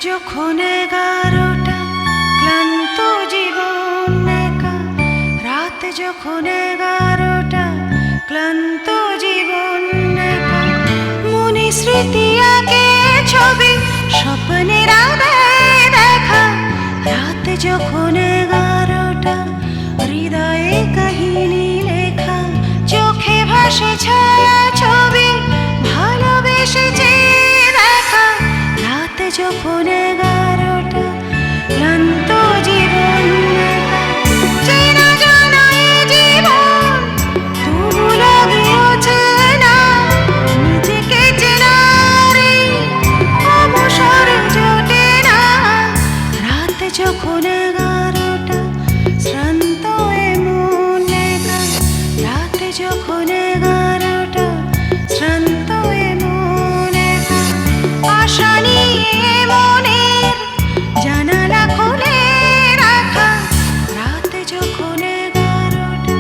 যখন 11টা ক্লান্ত জীবন একা, রাত যখন 11টা ক্লান্ত জীবন একা, মনে স্মৃতি আঁকে ছবি স্বপ্নের আধারে দেখা, রাত যখন 11টা হৃদয়ে কাহিনী লেখা, চোখে ভাসে ছায়া ছবি ভালোবেসেছে দেখা, রাত যখন 11টা ক্লান্ত জীবন একা, চেনা জানা এ জীবন তবু লাগে অচেনা, নিজেকে চেনার এই অবসর জোটে না, রাত যখন 11টা শ্রান্ত এ মন একা, রাত যখন 11টা শ্রান্ত এ মন একা, আশা নিয়ে মনের জানালা খুলে রাখা, রাত যখন 11টা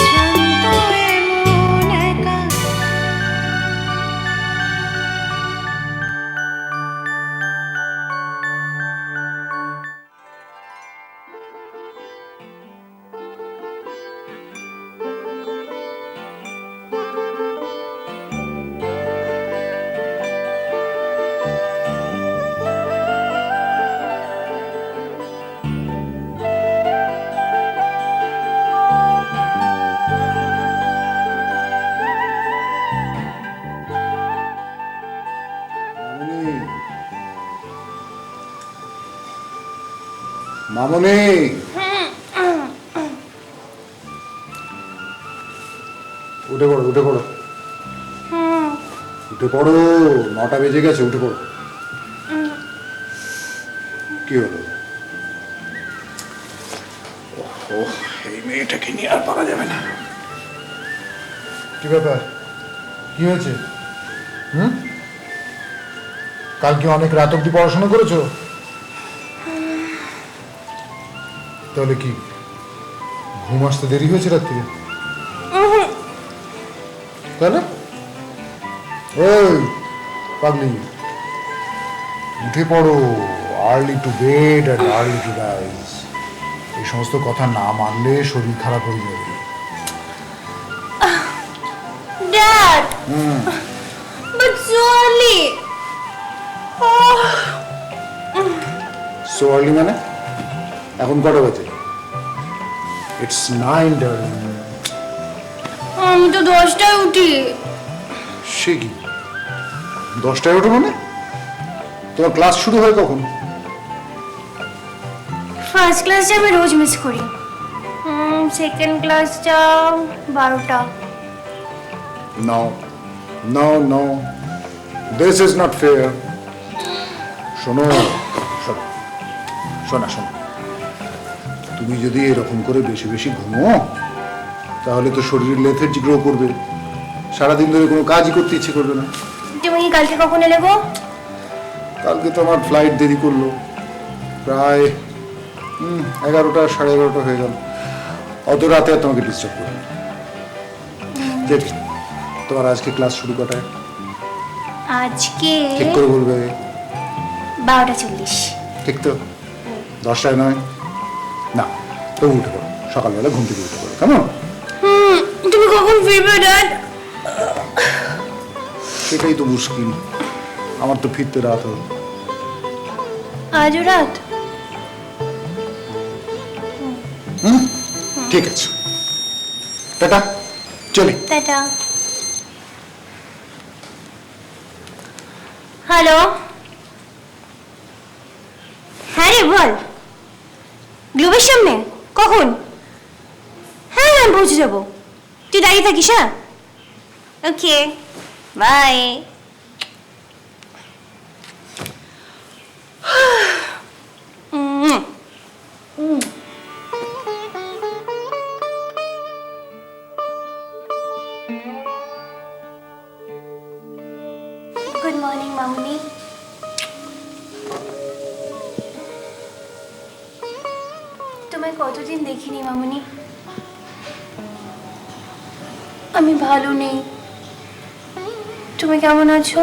শ্রান্ত এ মন একা। মামনি, উঠে পড়ো উঠে পড়ো উঠে পড়ো, 9টা বেজে গেছে, উঠে পড়ো। কি হলো? ও, এই মেয়েটাকে নিয়ে আর পারা যাবে না। কি ব্যাপার? কি হয়েছে? কালকে অনেক রাত অব্দি পড়াশোনা করেছো? তাহলে কি ঘুম আসতে দেরি হয়েছে রাত্রিরে? তাহলে ওই পাগলি, উঠে পড়ো। Early to bed and early to rise, এই সমস্ত কথা না মানলে শরীর খারাপ হয়ে যাবে। Dad! But so early! So early মানে? এখন কটা বাজে? It's 9 darling. আমি তো 10টায় উঠি। সে কি 10টায় ওঠো মানে? তোমার ক্লাস শুরু হয় কখন? ফার্স্ট ক্লাসটা আমি রোজ মিস করি, সেকেন্ড ক্লাসটা 12টা। No no no, this is not fair. শোনো শোনো শোনা শোনো, তুমি যদি এরকম করে বেশি বেশি ঘুমো তাহলে তো শরীরের লেথার্জি গ্রো করবে, সারাদিন ধরে কোনো কাজই করতে ইচ্ছে করবে না। তুমি কালকে কখন এলে গো? কালকে তো আমার ফ্লাইট দেরি করলো, প্রায় 11টা 11:30 হয়ে গেল। অত রাতে আর তোমাকে ডিস্টার্ব করবো না। তোমার আজকে ক্লাস শুরু কটায়? আজকে ঠিক করে বলবে। 12:40। ঠিক তো? 10টায় নয় না, তো উঠে পড়ো, সকালবেলা ঘুম থেকে উঠে পড়ো, কেমন? তুমি কখন ফিরবে ড্যাড? সেটাই তো মুশকিল, আমার তো ফিরতে রাত হবে। আজও রাত? ঠিক আছে, টাটা, চলি। টাটা। হ্যালো, হ্যাঁ রে বল, গ্লোবের সামনে কখন? হ্যাঁ হ্যাঁ পৌঁছে যাবো, তুই দাঁড়িয়ে থাকিস। হ্যাঁ, ওকে, বাই। গুড মর্নিং মামুনি। তোমায় কতদিন দেখিনি মামুনি, আমি ভালো নেই। তুমি কেমন আছো?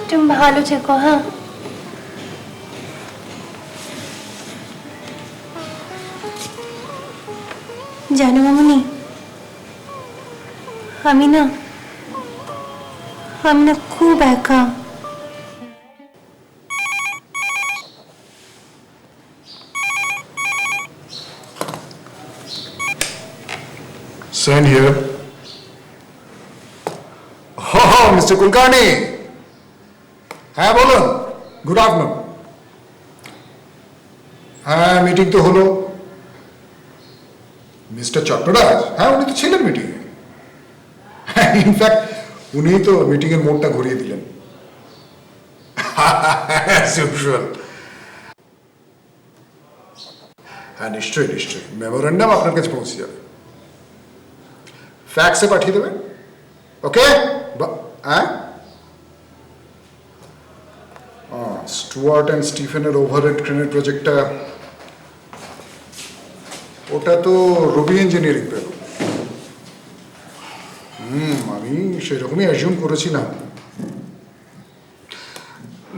তুমি ভালো থেকো, হ্যাঁ। জানো মামনি, আমি না খুব একা। Sen here. Oh, Mr. Kulkarni. হ্যাঁ বলুন, গুড আফটারনুন। হ্যাঁ, মিটিং তো হলো। মিস্টার চট্টরাজ, হ্যাঁ উনি তো ছিলেন মিটিংয়ে। ইনফ্যাক্ট উনি তো মিটিংয়ের মোড়টা ঘুরিয়ে দিলেন। As usual. হ্যাঁ নিশ্চয়ই নিশ্চয়ই, মেমোরেন্ডাম আপনার কাছে পৌঁছে যাবে, ফ্যাক্সে পাঠিয়ে দেবেন। ওকে, হ্যাঁ। স্টুয়ার্ট অ্যান্ড স্টিফেনের ওভারহেড ক্রেনের প্রজেক্টটা, ওটা তো রবি ইঞ্জিনিয়ারিং পেল। আমি সেরকমই অ্যাজিউম করেছিলাম।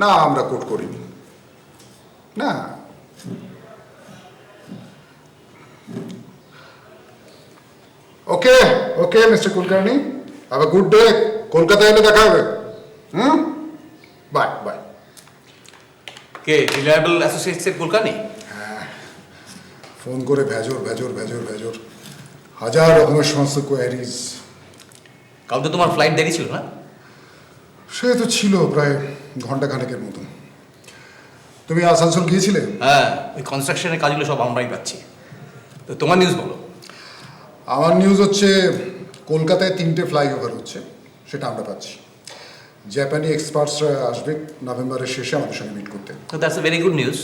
না, আমরা কোট করিনি। না, okay okay mister Kulkarni, have a good day. কলকাতায় এলে দেখা হবে। Bye bye. কে রিলায়েবল অ্যাসোসিয়েটসের কুলকার্নি? ফোন করে ভেজর ভেজর ভেজর ভেজর, হাজার রকমের সমস্ত কোয়ারিজ। কাল তো তোমার ফ্লাইট দেরি ছিল না? সে তো ছিল প্রায় ঘন্টা খানেকের মতন। তুমি আসানসোল গিয়েছিলে? হ্যাঁ, ওই কনস্ট্রাকশনের কাজগুলো সব আমরাই পাচ্ছি। তো তোমার নিউজ বলো। আমার নিউজ হচ্ছে কলকাতায় 3টে ফ্লাইওভার হচ্ছে, সেটা আমরা পাচ্ছি। জাপানি এক্সপার্টসরা আসবে নভেম্বরের শেষে আমাদের সঙ্গে মিট করতে। তো that's a very good news.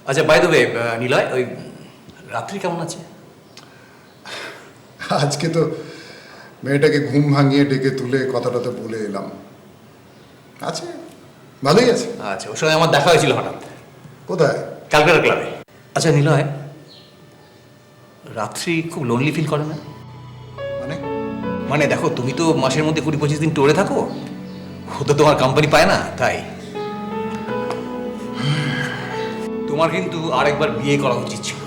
আচ্ছা, বাই দ্য ওয়ে নিলয়, ওই রাত্রি কেমন আছে? আজকে তো মেয়েটাকে ঘুম ভাঙিয়ে ডেকে তুলে কথাটা তো বলে এলাম। আছে, ভালোই আছে। আচ্ছা, ওর সঙ্গে আমার দেখা হয়েছিল হঠাৎ। কোথায়? ক্যালকাটা ক্লাবে। আচ্ছা নিলয়, রাত্রি খুব লোনলি ফিল করে না? মানে? মানে দেখো, তুমি তো মাসের মধ্যে 20-25 দিন টোরে থাকো, ও তো তোমার কোম্পানি পায় না, তাই তোমার কিন্তু আরেকবার বিয়ে করা উচিত ছিল।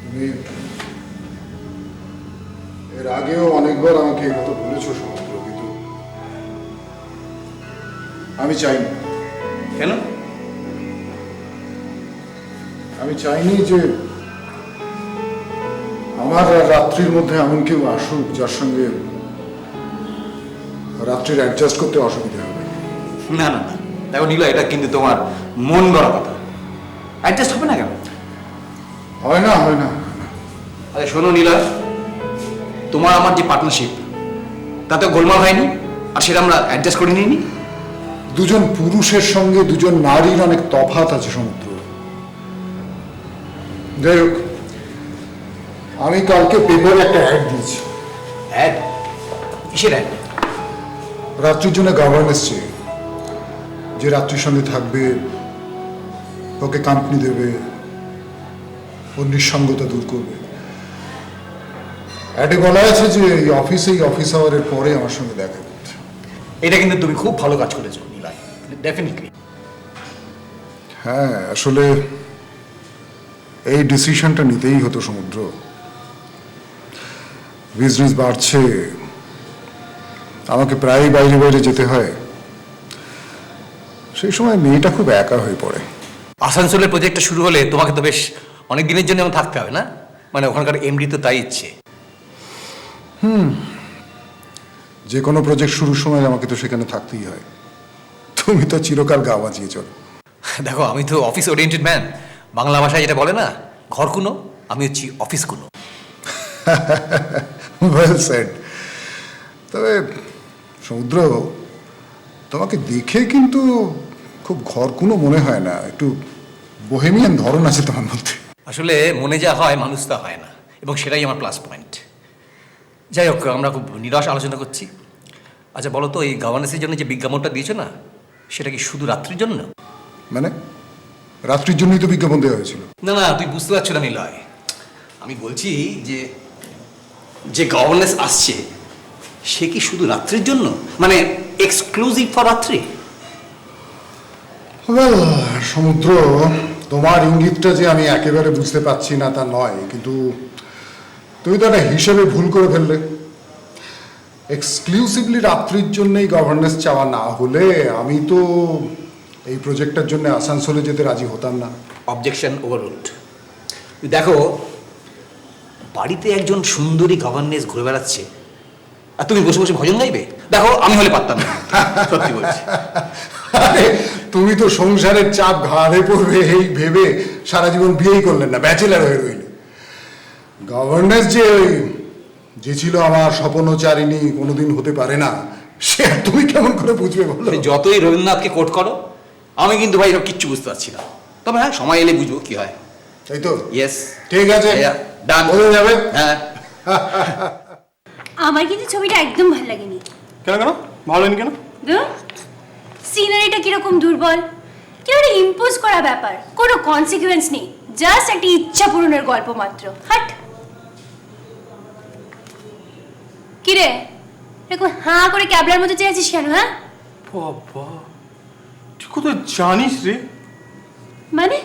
তুমি এর আগেও অনেকবার আমাকে এই কথা বলেছো সমুদ্র, কিন্তু আমি চাইনি। কেন? আমি চাইনি যে আমার আর রাত্রির মধ্যে এমন কেউ আসুক যার সঙ্গে রাত্রির অ্যাডজাস্ট করতে অসুবিধা হবে। না না না, দেখো নীলা, এটা কিন্তু তোমার মন গড়া কথা। অ্যাডজাস্ট হবে না কেন? হয় না, হয় না। আরে শোনো নীলা, তোমার আমার যে পার্টনারশিপ, তাতে গোলমাল হয়নি, আর সেটা আমরা অ্যাডজাস্ট করে নিইনি। দুজন পুরুষের সঙ্গে দুজন নারীর অনেক তফাৎ আছে সমুদ্র। যাই হোক, আমি কালকে পেপারে একটা অ্যাড দিয়েছি। অ্যাড? কিসের অ্যাড? রাত্রির জন্য গভর্নেন্স চেয়ে, যে রাত্রির সঙ্গে থাকবে, ওকে কোম্পানি দেবে, ওর নিঃসঙ্গতা দূর করবে। অ্যাডে বলা আছে যে এই অফিস আওয়ারের পরে আমার সঙ্গে দেখা করতে। এটা কিন্তু তুমি খুব ভালো কাজ করেছো নীলাই, ডেফিনেটলি। হ্যাঁ, আসলে এই ডিসিশনটা নিতেই হতো সমুদ্র। বিজনেস বাড়ছে, আমাকে প্রায় বাইরে বাইরে যেতে হয়, সেই সময় মেয়েটা খুব একা হয়ে পড়ে। আসানসোলের প্রজেক্টটা শুরু হলে তোমাকে তো বেশ অনেক দিনের জন্য আমার থাকতে হবে না? মানে ওখানকার এমডি তো তাই ইচ্ছে। যে কোনো প্রজেক্ট শুরুর সময় আমাকে তো সেখানে থাকতেই হয়। তুমি তো চিরকাল গা বাজিয়ে চলো। দেখো, আমি তো অফিস ওরিয়েন্টেড ম্যান। বাংলা ভাষায় যেটা বলে না, ঘর কুনো, আমি হচ্ছি অফিস কুনো। Well said. তবে সমুদ্র, তোমাকে দেখে কিন্তু খুব ঘর কোনো মনে হয় না, একটু বোহেমিয়ান ধরন আছে তোমার মধ্যে। আসলে মনে যা হয় মানুষ তা হয় না, এবং সেটাই আমার প্লাস পয়েন্ট। যাই হোক, আমরা খুব নিরাশ আলোচনা করছি। আচ্ছা বলো তো, এই গভর্নেন্সের জন্য যে বিজ্ঞাপনটা দিয়েছো না, সেটা কি শুধু রাত্রির জন্য? মানে রাত্রির জন্যই তো বিজ্ঞাপন দেওয়া হয়েছিল। না না, তুই বুঝতে পারছো না নিলয়। আমি বলছি যে যে গভর্নেন্স আসছে সে কি শুধু রাত্রির জন্য, মানে এক্সক্লুসিভ ফর রাত্রি? ওয়েল সমুদ্র, তোমার ইঙ্গিতটা যে আমি একেবারে বুঝতে পারছি না তা নয়, কিন্তু তুমি তো একটা হিসেবে ভুল করে ফেললে। এক্সক্লুসিভলি রাত্রির জন্যই গভর্নেন্স চাওয়া না হলে আমি তো এই প্রজেক্টটার জন্য আসানসোলে যেতে রাজি হতাম না। Objection overruled. দেখো, বাড়িতে একজন সুন্দরী গভর্নেন্স ঘুরে বেড়াচ্ছে আর তুমি বসে বসে ভজন গাইবে? দেখো, আমি হলে পারতাম না, সত্যি বলছি। আরে তুমি তো সংসারের চাপ ঘাড়ে পড়বে এই ভেবে সারা জীবন বিয়েই করলেন না, ব্যাচেলার হয়ে রইলে। গভর্নেন্স যে ছিল আমার স্বপ্নচারিণী কোনোদিন হতে পারে না, সে আর তুমি কেমন করে বুঝবে বলো? তুমি যতই রবীন্দ্রনাথকে কোট করো, আমি কিন্তু ভাই সব কিচ্ছু বুঝতে পারছি না। তবে হ্যাঁ, সময় এলে বুঝবো কি হয়। তাই তো? ইয়েস, ঠিক আছে, ডান হয়ে যাবে। হ্যাঁ। আমার কিন্তু ছবিটা একদম ভালো লাগেনি। কেন কেন ভালো লাগেনি কেন? সিনারিটা কিরকম দুর্বল, কিরকম ইম্পোজ করা ব্যাপার, কোনো কনসিকুয়েন্স নেই, জাস্ট একটা ইচ্ছা পূরণের গল্প মাত্র। হাট কিরে, এরকম হাঁ করে ক্যাবলার মতো চেয়েছিস কেন? হ্যাঁ বাবা, তুই কোথায় জানিস রে? মানে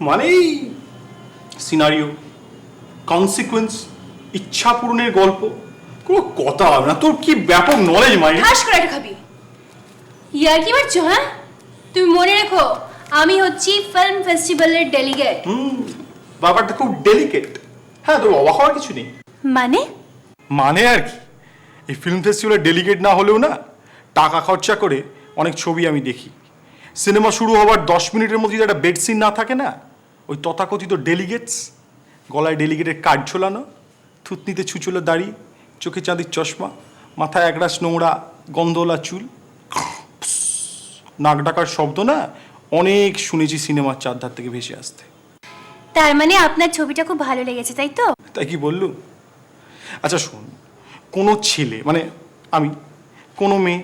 মানে এই সিনারিও, কনসিকুয়েন্স, ইচ্ছা পূরণের গল্প, কোনো কথা হবে না। তোর কি ব্যাপক নলেজ মাইন্ড। ঠাস করে একটা খাবি, ইয়ার কি মারছো? হ্যাঁ, তুমি মনে রেখো আমি হচ্ছি ফিল্ম ফেস্টিভ্যালের ডেলিগেট। ব্যাপারটা খুব ডেলিকেট। হ্যাঁ, তোর অবাক হওয়ার কিছু নেই। মানে মানে আর কি, এই ফিল্ম ফেস্টিভ্যালের ডেলিগেট না হলেও না, টাকা খরচা করে অনেক ছবি আমি দেখি। সিনেমা শুরু হওয়ার 10 মিনিটের মধ্যে যদি একটা বেড সিন না থাকে না, ওই তথাকথিত ডেলিগেটস, গলায় ডেলিগেটের কার্ড ঝোলানো, থুতনিতে ছুচুলো দাড়ি, চোখে চাঁদির চশমা, মাথায় একরাশ নোংরা গন্ধওয়ালা চুল, নাক ডাকার শব্দ না অনেক শুনেছি সিনেমার চারধার থেকে ভেসে আসতে। তার মানে আপনার ছবিটা খুব ভালো লেগেছে, তাই তো? তাই কি বললু? আচ্ছা শোন, কোনো ছেলে, মানে আমি, কোনো মেয়ে,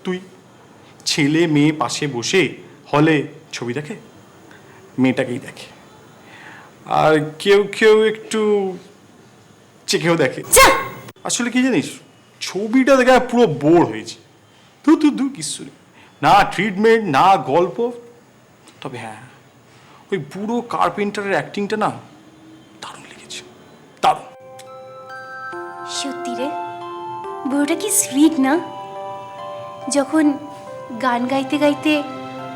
তুই, ছেলে মেয়ে পাশে বসে হলে ছবি দেখে, মেয়েটাকেই দেখে। আর কেউ কেউ একটু চেখেও দেখে। আসলে কি জানিস, ছবিটা দেখে পুরো বোর হয়েছে। দু কিছু নেই, না ট্রিটমেন্ট না গল্প। তবে হ্যাঁ, ওই বুড়ো কার্পেন্টারের অ্যাক্টিংটা না দারুণ লেগেছে, দারুণ। সত্যি রে, বুড়োটা কি সুইট না? যখন গান গাইতে গাইতে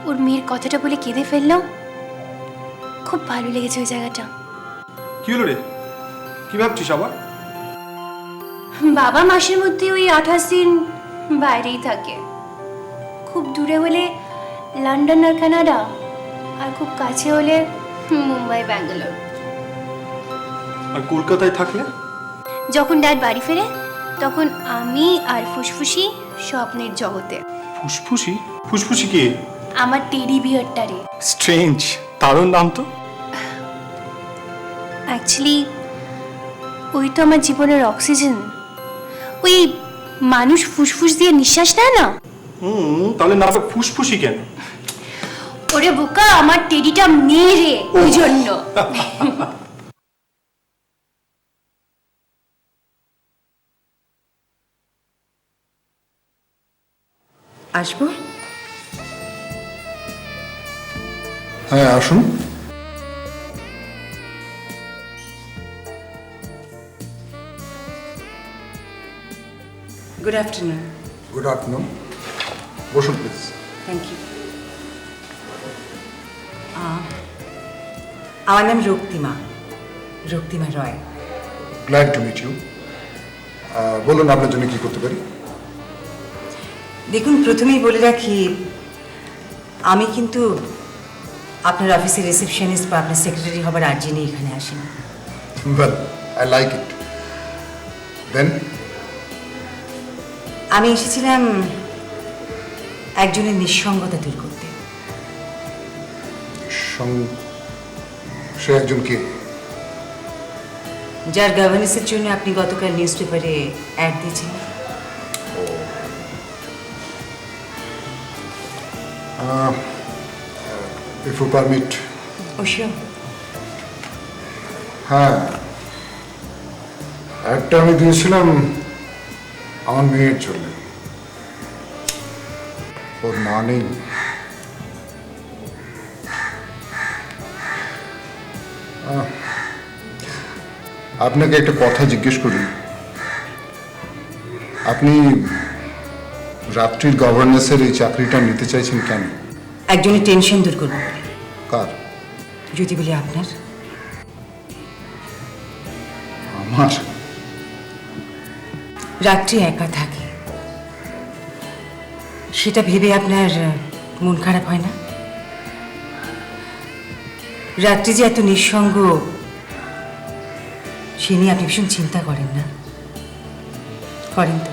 ওর মেয়ের কথাটা বলে কেঁদে ফেললো, খুব ভালো লেগেছে ওই জায়গাটা। কি হলো রে, কি ভাবছিস আবার? বাবা মাসের মধ্যে ওই 28 দিন বাইরেই থাকে, খুব দূরে হলে লন্ডন আর কানাডা, আর খুব কাছে হলে মুম্বাই ব্যাঙ্গালোর। আর কলকাতায় থাকলে? যখন ড্যাড বাড়ি ফেরে তখন আমি আর ফুসফুসি স্বপ্নের জগতে। ফুসফুসি? ফুসফুসি কে? আমার টেডি বিয়ারটা রে। স্ট্রেঞ্জ, দারুণ নাম তো। অ্যাকচুয়ালি ওই তো আমার জীবনের অক্সিজেন। ওই মানুষ ফুসফুস দিয়ে নিঃশ্বাস নেয় না, তাহলে নামটা ফুসফুসি কেন? ওরে বোকা, আমার টেডিটা মেয়ে রে, ওই জন্য। আসবো? হ্যাঁ আসুন। Good afternoon. গুড আফটারনুন, বসুন প্লিজ। Thank you. আমার নাম Raktima, Raktima Roy. Glad to meet you. বলুন আপনার জন্য কি করতে পারি? দেখুন, প্রথমেই বলে রাখি, আমি কিন্তু আপনার অফিসের রিসেপশনিস্ট বা আপনার সেক্রেটারি হবার আর্জি নিয়ে এখানে আসিনি। Well, I like it. Then? আমি এসেছিলাম একজনের নিঃসঙ্গতা দূর করতে। সে একজন কে? যার গভর্নেন্সের জন্য আপনি গতকাল নিউজ পেপারে অ্যাড দিয়েছিলেন। If you permit. অবশ্যই। হ্যাঁ, একটা আমি দিয়েছিলাম আমার মেয়ের জন্য। ওর মা নেই। আপনাকে একটা কথা জিজ্ঞেস করি, আপনি রাত্রির গভর্নেন্সের এই চাকরিটা নিতে চাইছেন কেন? একজনের টেনশন দূর করবো বলে। কার? যদি বলি আপনার। আমার? রাত্রি একা থাকে, সেটা ভেবে আপনার মন খারাপ হয় না? রাত্রি যে এত নিঃসঙ্গ সে নিয়ে আপনি ভীষণ চিন্তা করেন না? করেন তো।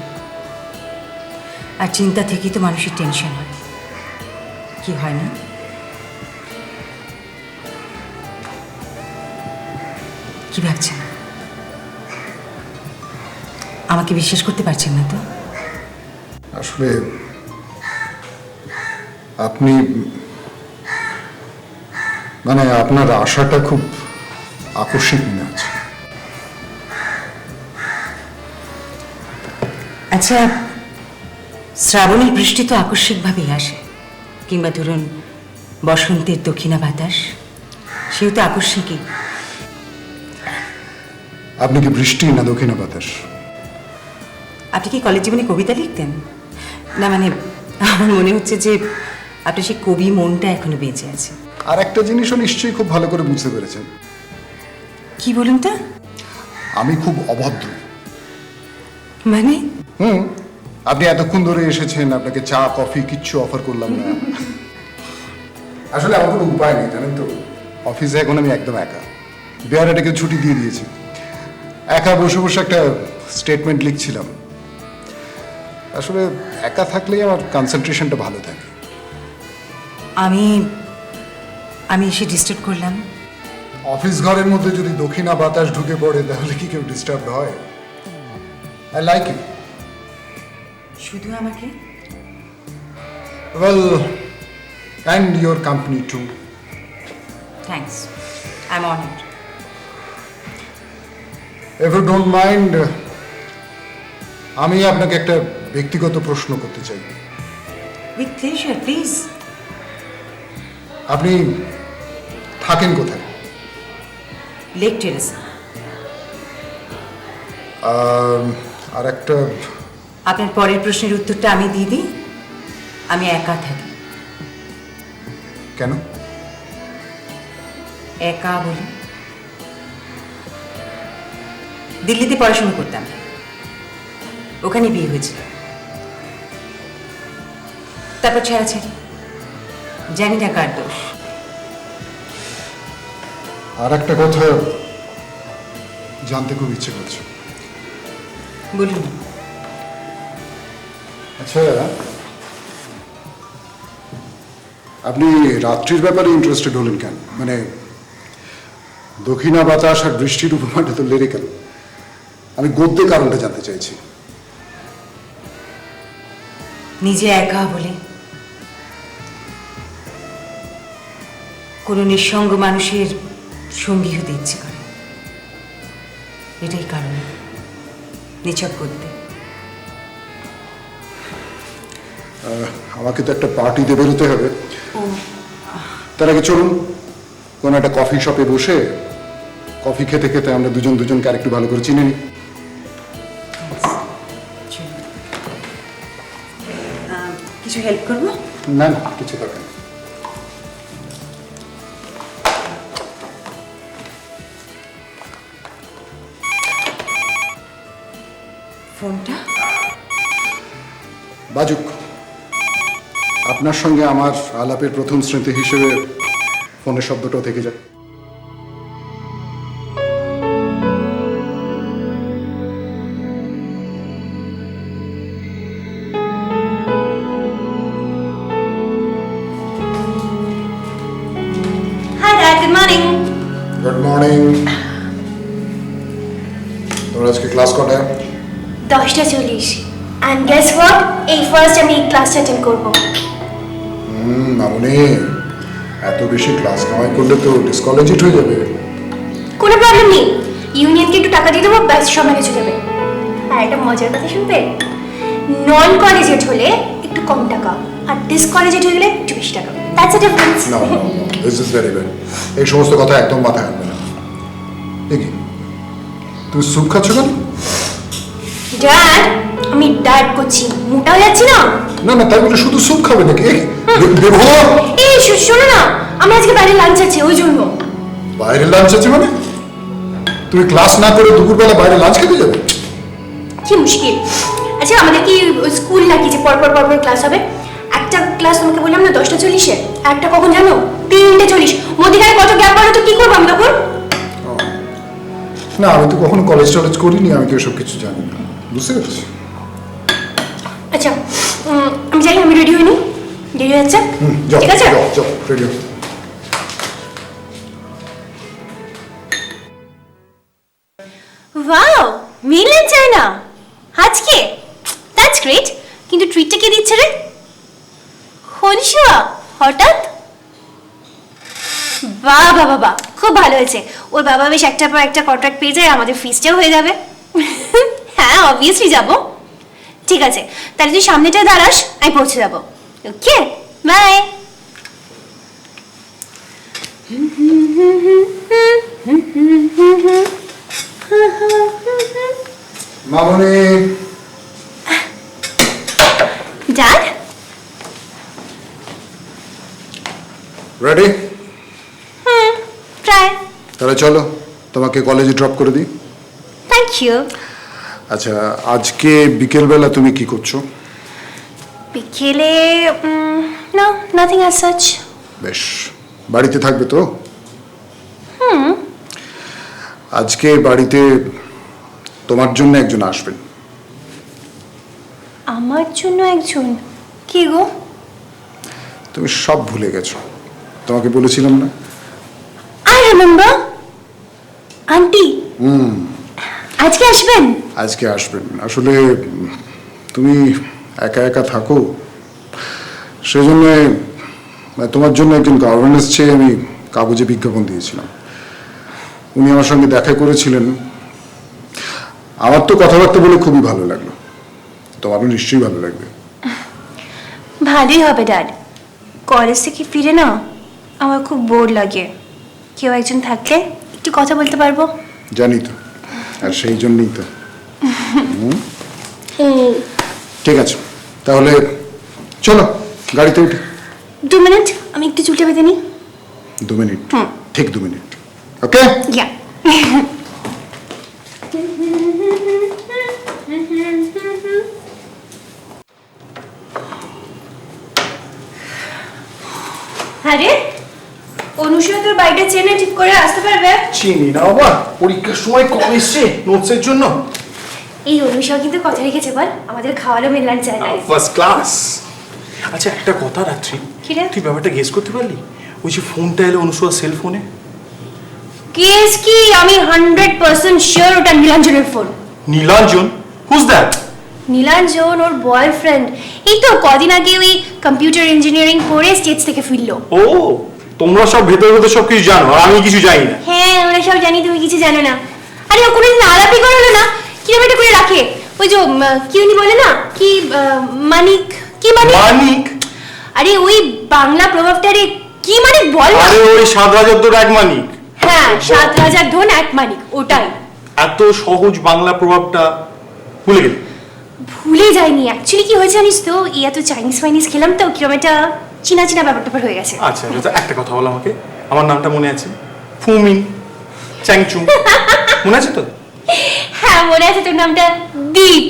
আর চিন্তা থেকেই তো মানুষের টেনশন হয়, কি হয় না? কি ভাবছেন? আমাকে বিশ্বাস করতে পারছেন না তো? আসলে আপনি মানে আপনার আশাটা খুব আকস্মিক মনে হচ্ছে। আচ্ছা, শ্রাবণের বৃষ্টি তো আকস্মিকভাবেই আসে, কিংবা ধরুন বসন্তের দক্ষিণা বাতাস, সেও তো আকস্মিকই। আপনি কি বৃষ্টি না দক্ষিণা বাতাস? আপনি কি কলেজ জীবনে কবিতা লিখতেন? না মানে আমার মনে হচ্ছে যে আপনার সেই কবি মনটা এখনো বেঁচে আছে। আর একটা জিনিসও নিশ্চয়ই খুব ভালো করে বুঝতে পেরেছেন। কি বলুন তা? আমি খুব অভদ্র। মানে? আপনি এতক্ষণ ধরে এসেছেন, আপনাকে চা কফি কিচ্ছু অফার করলাম না। আসলে আমার কোনো উপায় নেই জানেন তো, অফিসে এখন আমি একদম একা। বেয়ারাটাকে ছুটি দিয়ে দিয়েছি। একা বসে বসে একটা স্টেটমেন্ট লিখছিলাম। আসলে একা থাকলেই আমার কনসেন্ট্রেশনটা ভালো থাকে। আমি আমি এসে ডিস্টার্ব করলাম? অফিস ঘরের মধ্যে যদি দক্ষিণা বাতাস ঢুকে পড়ে তাহলে কি কেউ ডিস্টার্ব হয়? I like it. শুধু আমাকে? Well, and your company too. Thanks, I am honoured. If you don't mind, আমি আপনাকে একটা ব্যক্তিগত প্রশ্ন করতে চাই। With pleasure, please. আপনি থাকেন কোথায়? Lake Teresa. আর একটা, আপনার পরের প্রশ্নের উত্তরটা আমি দিয়ে দিই। আমি একা থাকি। কেন? একা বলি। দিল্লিতে পড়াশোনা করতাম, ওখানে বিয়ে হয়েছিল। তারপর ছাড়াছাড়ি, জানি না কার দোষ। আর একটা কথা জানতে খুব ইচ্ছে করছে। বলুন। আচ্ছা, আপনি রাত্রির ব্যাপারে ইন্টারেস্টেড হলেন কেন? মানে দক্ষিণা বাতাস আর বৃষ্টির উপমাটা তো লিরিক্যাল। আমি গদ্যে কারণটা জানতে চাইছি। নিজে একা বলে কোনো নিঃসঙ্গ মানুষের সঙ্গী হতে ইচ্ছে করে, এটাই কারণ। নিছক করতে। আমাকে তো একটা পার্টিতে বেরোতে হবে। তার আগে চলুন কোনো একটা কফি শপে বসে কফি খেতে খেতে আমরা দুজন দুজনকে আরেকটু ভালো করে চিনে নিই। কিছু হেল্প করবো? না না, কিছু দরকার নেই। ফোনটা বাজুক। আপনার সঙ্গে আমার আলাপের প্রথম স্মৃতি হিসেবে ফোনের শব্দটাও থেকে যাক। Hi dad, good morning. Good morning. তোর আজকে ক্লাস কটায়? 10:40। অ্যান্ড গেস হোয়াট, এই ফার্স্ট আমি এই ক্লাসটা অ্যাটেন্ড করবো। মামুনি, এত বেশি ক্লাস কামাই করলে তো ডিসকলেজিট হয়ে যাবে। কোনো প্রবলেম নেই, ইউনিয়নকে একটু টাকা দিয়ে দেবো, ব্যাস সময় কিছু দেবে। আর একটা মজার কথা শুনবে, নন কলেজেড হলে একটু কম টাকা, আর ডিসকলেজেড হয়ে গেলে একটু বেশি টাকা। That's a difference. না দিস ইজ ভেরি ব্যাড। এই সমস্ত কথা একদম মাথায় আনবে না। দেখি তুমি স্যুপ খাচ্ছ কেন? ড্যাড, আমি ডায়েট করছি, মোটা হয়ে যাচ্ছি না। না না, তাই বলে শুধু স্যুপ খাবে নাকি? দেবো। এই শোনো না, আমার আজকে বাইরে লাঞ্চ আছে, ওই জন্য। বাইরে লাঞ্চ আছে মানে? তুমি ক্লাস না করে দুপুরবেলা বাইরে লাঞ্চ খেতে যাবে? কি মুশকিল। আচ্ছা, আমাদের কি স্কুল নাকি যে পরপর ক্লাস হবে? একটা ক্লাস তোমাকে বললাম না 10:40-এ, একটা কখন জানো? 3:40। মধ্যখানে কত গ্যাপ পড়ে তো কি করবো আমি তখন? না, আমি তো কখনো কলেজ টলেজ করিনি, আমি তো এসব কিছু জানি না, বুঝতে পেরেছি। আচ্ছা, আমি যাই, আমি রেডি হইনি, দেরি হয়ে যাচ্ছে। যাও ঠিক আছে, যাও যাও, রেডি হও। ওয়াও, মিলন চায়না আজকে, দ্যাটস গ্রেট। কিন্তু ট্রিটটা কে দিচ্ছে রে? হনসুয়া হঠাৎ? বাহ বাহ বাহ বাহ, খুব ভালো হয়েছে। ওর বাবা বেশ একটার পর একটা কন্ট্রাক্ট পেয়ে যায়, আমাদের ফিসটাও হয়ে যাবে। হ্যাঁ, অবভিয়াসলি যাব। ঠিক আছে, তাহলে তুই সামনেটা দাঁড়াস, আমি পৌঁছে যাবো। Okay, bye. মামনি, ড্যাড, রেডি? ট্রাই। তাহলে চলো, তোমাকে কলেজে ড্রপ করে দিই। Thank you. আচ্ছা, আজকে বিকেলবেলা তুমি কি করছো? বিকেলে নো, নাথিং অ্যাজ সাচ। বেশ, বাড়িতে থাকবে তো? আজকে বাড়িতে তোমার জন্য একজন আসবেন। আমার জন্য একজন? কি গো? তুমি সব ভুলে গেছো, তোমাকে বলেছিলাম না? I remember, aunty. আজকে আসবেন? আজকে আসবেন। আসলে তুমি একা একা থাকো, সেজন্য তোমার জন্য একজন গভর্নেন্স চেয়ে আমি কাগজে বিজ্ঞাপন দিয়েছিলাম। উনি আমার সঙ্গে দেখা করেছিলেন। আমার তো কথাবার্তা বলে খুবই ভালো লাগলো, তোমারও নিশ্চয়ই ভালো লাগবে। ভালোই হবে ড্যাড। কলেজ থেকে ফিরে না আমার খুব বোর লাগে, কেউ একজন থাকলে একটু কথা বলতে পারবো। জানি তো, আর সেই জন্যই তো। ঠিক আছে, তাহলে চলো গাড়িতে উঠি। 2 মিনিট, আমি একটু চুলটা বেঁধে নিই। 2 মিনিট? ঠিক 2 মিনিট। ওকে? ইয়া। আরে অনুষদ তোর বাইকটা চেনে ঠিক করে আসতে পারবে? চিনি না বাবা, পরীক্ষার সময় কম এসছে নোটসের জন্য। এই অনুষদ কিন্তু কথা রেখেছে, বল আমাদের খাওয়ালো মিলন চায় না। First class. আচ্ছা, একটা কথা রাত্রি, কি রে? তুই ব্যাপারটা গেস করতে পারলি? ওই যে ফোনটা এলো অনুষদ সেল ফোনে। কেস কি? আমি 100% শিওর ওটা নীলাঞ্জনের ফোন। নীলাঞ্জন? Who's that? নীলাঞ্জন ওর বয়ফ্রেন্ড। এই তো কদিন আগে ওই কম্পিউটার ইঞ্জিনিয়ারিং পড়ে স্টেজ থেকে ফিরলো। ও, তোমরা সব ভেতরে ভেতরে সব কিছু জানো আর আমি কিছু জানি না। হ্যাঁ, আমরা সব জানি, তুমি কিছু জানো না। আরে ও কোনোদিন আলাপই করলো না, কিরকম এটা করে রাখে। ওই যে কি উনি বলে না, কি মানিক, কি মানিক? মানিক? আরে ওই বাংলা প্রভাবটারে কি মানিক বল না। আরে ওই 7,000 তোর এক মানিক। হ্যাঁ, 7,000 ধন এক মানিক, ওটাই। এত সহজ বাংলা প্রভাবটা ভুলে গেলি? ভুলে যাইনি, অ্যাকচুয়ালি কি হয়েছে জানিস তো, এই এত চাইনিজ ফাইনিজ খেলাম তো কিরকম একটা চিনা চিনা ব্যাপার ট্যাপার হয়ে গেছে। আচ্ছা, একটা কথা বল আমাকে, আমার নামটা মনে আছে? ফুমিন চ্যাংচুং, মনে আছে তো? হ্যাঁ মনে আছে, তোর নামটা দীপ।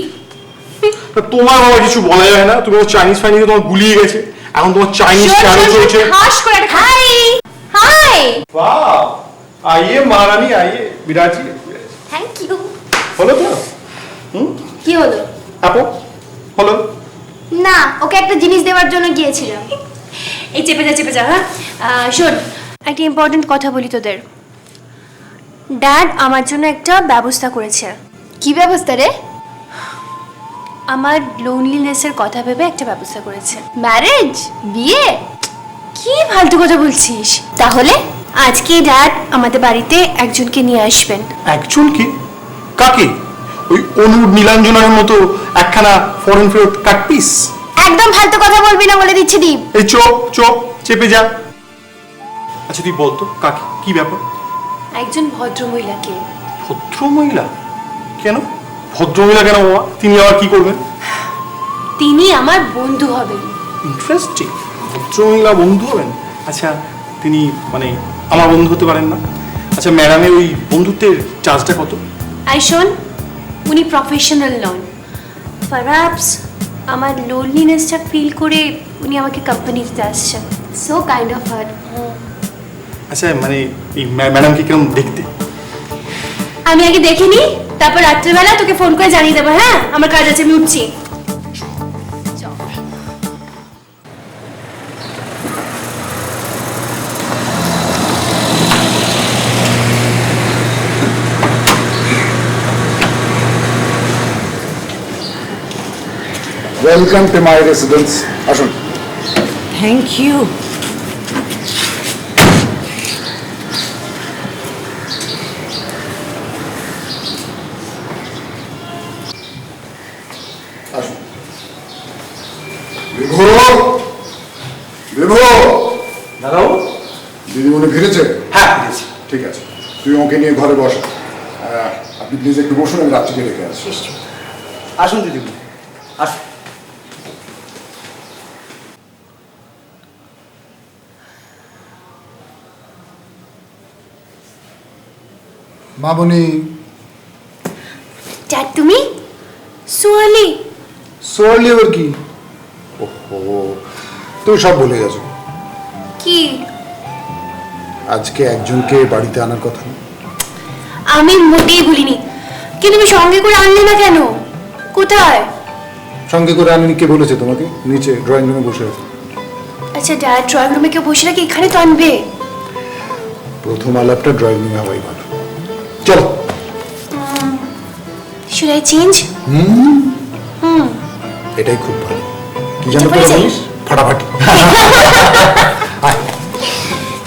তা তোমার বাবা কিছু বলা যায় না, তুমি চাইনিজ ফাইনিজ তোমার গুলিয়ে গেছে, এখন তোমার চাইনিজ চালু চলছে। হাস করে একটা হাই হাই। वाह, आइए महारानी आइए, विराजी। Thank you. হলো তো? কি হলো? আপু হলো? না, ওকে একটা জিনিস দেওয়ার জন্য গিয়েছিলাম। এই চেপে যা। হ্যাঁ শোন, একটা ইম্পর্টেন্ট কথা বলি তোদের। ড্যাড আমার জন্য একটা ব্যবস্থা করেছে। কি ব্যবস্থা রে? আমার লোনলিনেসের কথা ভেবে একটা ব্যবস্থা করেছে। ম্যারেজ? বিয়ে? কি ফালতু কথা বলছিস? তাহলে আজকে ড্যাড আমাদের বাড়িতে একজনকে নিয়ে আসবেন। একজনকে? কাকে? ওই অনুর নীলাঞ্জনার মতো একখানা ফরেন ফেরত কাট পিস? একদম ফালতু কথা বলবি না বলে দিচ্ছি দীপ। এই চোপ চোপ চেপে যা। আচ্ছা তুই বলতো কাকে, কি ব্যাপার? একজন ভদ্রমহিলাকে। ভদ্রমহিলা? কেন ভদ্রমহিলা কেন বাবা? তিনি আবার কি করবেন? তিনি আমার বন্ধু হবেন। ইন্টারেস্টিং। ভদ্রমহিলা বন্ধু হবেন? আচ্ছা তিনি মানে আমার বন্ধু হতে পারেন না? আচ্ছা ম্যাডামের ওই বন্ধুত্বের চার্জটা কত? আই শোন, উনি প্রফেশনাল নন। পারহ্যাপস আমার লোনলিনেসটা ফিল করে উনি আমাকে কোম্পানি দিতে আসছেন। So kind of her. আচ্ছা মানে এই ম্যাডামকে কিরকম দেখতে? আমি আগে দেখিনি, তারপর রাত্রিবেলা তোকে ফোন করে জানিয়ে দেবো। হ্যাঁ, আমার কাজ আছে, আমি উঠছি। Welcome to my residence. আসুন। Thank you. আসুন। বিভু, বিভু, দাদাও? দিদিমণি ফিরেছে? হ্যাঁ ফিরেছি। ঠিক আছে, তুই ওকে নিয়ে ঘরে বস। আপনি প্লিজ একটু বসুন, আমি রাত্রিকে রেখে আসি। আসুন দিদি, আসুন। মামনি, ড্যাড তুমি সোয়ালি? সোয়ালি আবার কি? ওহো, তুমি সব ভুলে গেছো। কি? আজকে একজনকে বাড়িতে আনার কথা না? আমি মোটেই ভুলিনি, কিন্তু তুমি সঙ্গে করে আনলে না কেন? কোথায়? সঙ্গে করে আনিনি। কে বলেছে তোমাকে? নিচে ড্রয়িং রুমে বসে আছে। আচ্ছা ড্যাড ড্রয়িং রুমে কেউ বসে রাখি, এখানে তো আনবে। প্রথম আলাপটা ড্রয়িং রুমে হওয়াই ভালো। চলো। Should I change? এটাই খুব ভালো। কি জানো তো চুপ করে যাই। বলিস? ফাটাফাটি। আয়।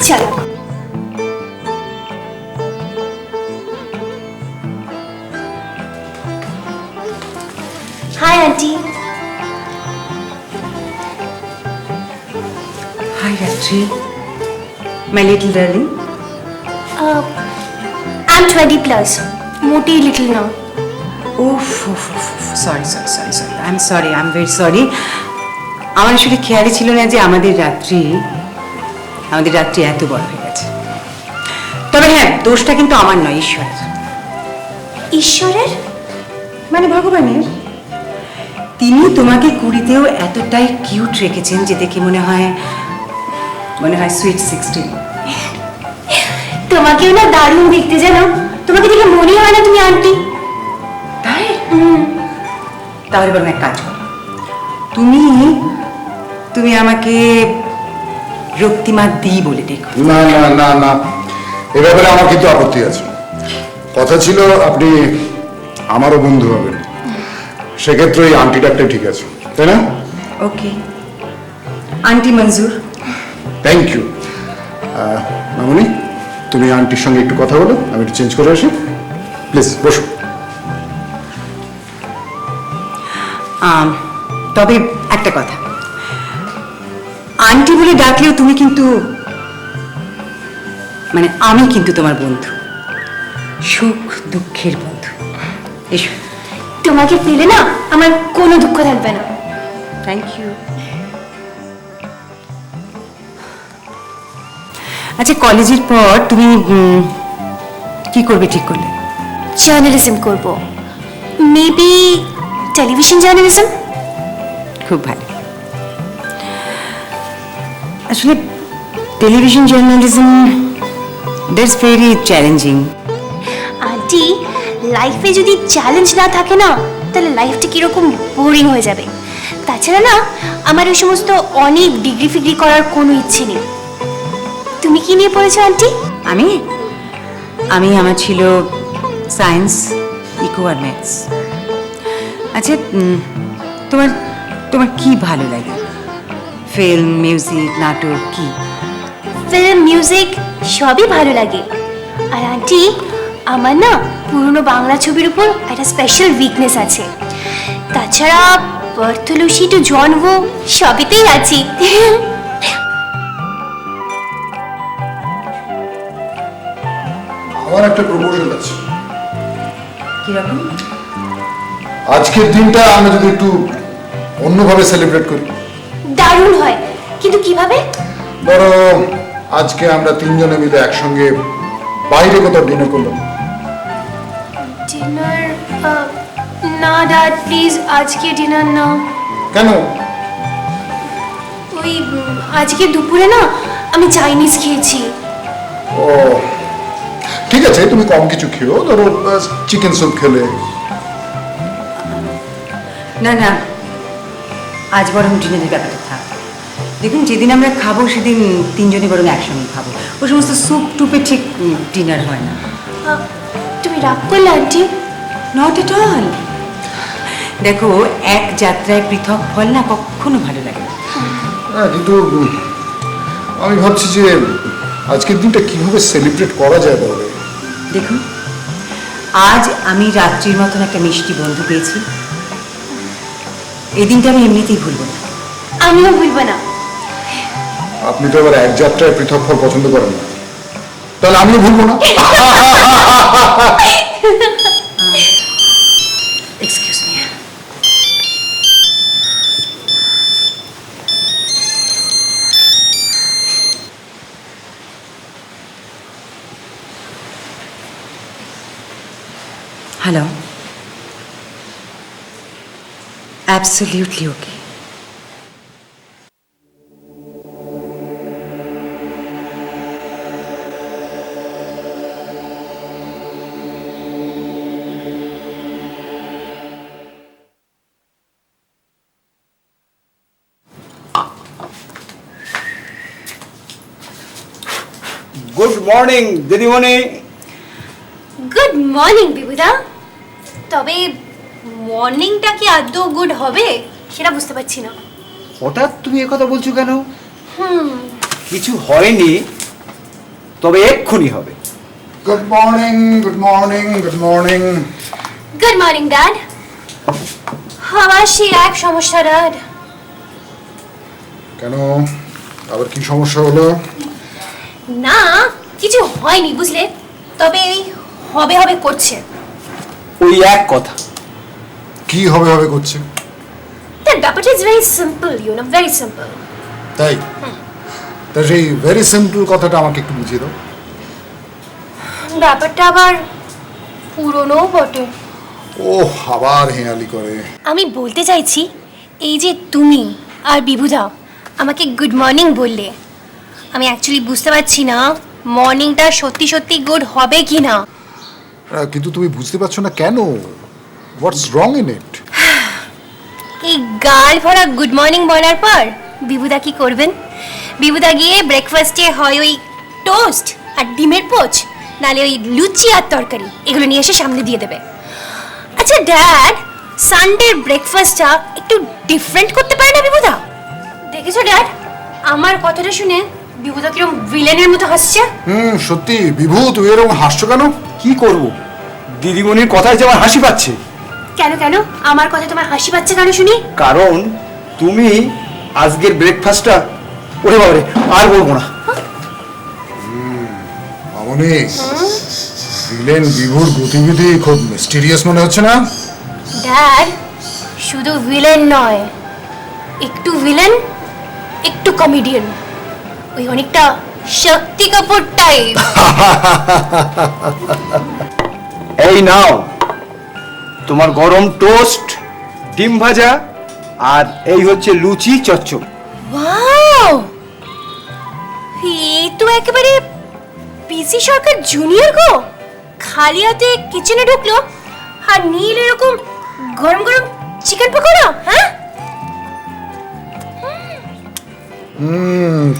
চলো। Hi aunty. হাই রাত্রি, my little darling. I am 20 plus, মোটেই লিটল না। উফ, sorry sorry sorry sorry, I am sorry, I am very sorry. আমার আসলে খেয়ালই ছিল না যে আমাদের রাত্রি এত বড় হয়ে গেছে। তবে হ্যাঁ, দোষটা কিন্তু আমার নয়, ঈশ্বরের। ঈশ্বরের? মানে ভগবানের। তিনি তোমাকে কুড়িতেও এতটাই কিউট রেখেছেন যে দেখে মনে হয় সুইট 16। তোমাকেও না দারুণ দেখতে, জানো? তোমাকে দেখে মনেই হয় না তুমি আন্টি। তাই? তাহলে বরং এক কাজ করো, তুমি আমাকে রক্তিমা দি বলে ডেকো। না না না না, এ ব্যাপারে আমার কিন্তু আপত্তি আছে। কথা ছিল আপনি আমারও বন্ধু হবেন, সেক্ষেত্রে এই আন্টি ডাকটাই ঠিক আছে, তাই না? ওকে, আন্টি মঞ্জুর। Thank you. মামনি, তুমি আন্টির সঙ্গে একটু কথা বলো, আমি একটু চেঞ্জ করে আসি। প্লিজ বসো। তবে একটা কথা, আন্টি বলে ডাকলেও তুমি কিন্তু আমি কিন্তু তোমার বন্ধু, সুখ দুঃখের বন্ধু। এসো। তোমাকে পেলে না আমার কোনো দুঃখ থাকবে না। Thank you. আচ্ছা, কলেজের পর তুমি কি করবে ঠিক করলে? জার্নালিজম করব, মেবি টেলিভিশন জার্নালিজম। খুব ভালো। আসলে television journalism that's very challenging. Aunty, লাইফে যদি চ্যালেঞ্জ না থাকে না, তাহলে লাইফটা কিরকম বোরিং হয়ে যাবে। তাছাড়া না, আমার ওই সমস্ত অনেক ডিগ্রি ফিগ্রি করার কোনো ইচ্ছে নেই। তুমি কি নিয়ে পড়েছো আন্টি? আমার ছিল সায়েন্স, ইকো আর ম্যাথস। আচ্ছা, তোমার কি ভালো লাগে? ফিল্ম, মিউজিক, নাটক, কি? ফিল্ম, মিউজিক, সবই ভালো লাগে। আর আন্টি, আমার না পুরনো বাংলা ছবির উপর একটা স্পেশাল উইকনেস আছে। তাছাড়া বর্তলুসি টু জন্ম সবেতেই আছি। আমার একটা প্রপোজাল আছে। কিরকম? আজকের দিনটা আমরা যদি একটু অন্যভাবে সেলিব্রেট করি। দারুণ হয়, কিন্তু কিভাবে? ধরো আজকে আমরা তিনজনে মিলে একসঙ্গে বাইরে কোথাও ডিনার করলাম। ডিনার? না ড্যাড, প্লিজ আজকে ডিনার না। কেন? ওই আজকে দুপুরে না আমি চাইনিজ খেয়েছি। ও ঠিক আছে, তুমি কম কিছু খেও, ধরো চিকেন স্যুপ খেলে। না না, আজ বরং ডিনারের ব্যাপারে থাক। দেখুন, যেদিন আমরা খাবো সেদিন তিনজনে বরং একসঙ্গে খাবো। ওই সমস্ত স্যুপ টুপে ঠিক ডিনার হয় না। তুমি রাগ করলে আন্টি? Not at all. দেখো, এক যাত্রায় পৃথক ফল না কখনো ভালো লাগে না। হ্যাঁ, কিন্তু আমি ভাবছি যে আজকের দিনটা কিভাবে সেলিব্রেট করা যায় বলে। দেখুন, আজ আমি রাত্রির মতন একটা মিষ্টি বন্ধু পেয়েছি। এই দিনটা আমি এমনিতেই ভুলবো না। আমিও ভুলবো না। আপনি তো এবার এক যাত্রায় পৃথক ফল পছন্দ করেন না, তাহলে আমিও ভুলবো না। Excuse me. Hello. Absolutely okay. Good morning দিদিমণি। গুড মর্নিং বিবুদা। তবে মর্নিংটা কি আদৌ গুড হবে সেটা বুঝতে পারছি না। হঠাৎ তুমি একথা বলছো কেন? কিছু হয়নি, তবে এক্ষুনি হবে। Good morning, good morning, good morning. Good morning dad. আমার সেই এক সমস্যা ড্যাড। কেন, আবার কি সমস্যা হলো? না, কিছু হয়নি বুঝলে, তবে এই হবে হবে করছে। ওই এক কথা। কি হবে হবে করছে? দ্যাট ব্যাপারটা is very simple, you know, very simple. তাই? তা সেই ভেরি সিম্পল কথাটা আমাকে একটু বুঝিয়ে দাও। ব্যাপারটা আবার পুরনো বটে। ও আবার হেয়ালি করে। আমি বলতে চাইছি, এই যে তুমি আর বিভুদা আমাকে গুড মর্নিং বললে, আমি অ্যাকচুয়ালি বুঝতে পারছি না মর্নিংটা সত্যি সত্যি গুড হবে কি না। কিন্তু তুমি বুঝতে পারছো না কেন? হোয়াটস রং ইন ইট? এই গাল ভরা গুড মর্নিং বলার পর বিভুদা কি করবেন? বিভুদা গিয়ে ব্রেকফাস্টে হয় ওই টোস্ট আর ডিমের পোচ, নালে ওই লুচি আর তরকারি এগুলো নিয়ে এসে সামনে দিয়ে দেবে। আচ্ছা ড্যাড, সানডের ব্রেকফাস্টটা একটু ডিফারেন্ট করতে পারে না বিভুদা? দেখেছো ড্যাড, আমার কথাটা শুনে বিভুদা কিরকম ভিলেনের মতো হাসছে। সত্যি বিভু, তুই এরকম হাসছো কেন? কি করব, দিদিমণির কথায় যে আমার হাসি পাচ্ছে। কেন কেন আমার কথা তোমার হাসি পাচ্ছে কেন শুনি? কারণ তুমি আজকের ব্রেকফাস্টটা, ওরে বাবারে, আর বলবো না। মামনি, ভিলেন বিভুর গতিবিধি খুব মিস্টিরিয়াস মনে হচ্ছে না? ড্যাড, শুধু ভিলেন নয়, একটু ভিলেন একটু কমেডিয়ান, ওই অনেকটা শক্তি কাপুর টাইপ। এই নাও তোমার গরম টোস্ট, ডিম ভাজা, আর এই হচ্ছে লুচি চচ্চড়ি। ওয়াও, এই তো একেবারে পিসি সরকার জুনিয়র গো। খালি হাতে কিচেনে ঢুকলো আর নীল এরকম গরম গরম চিকেন পকোড়া। হ্যাঁ,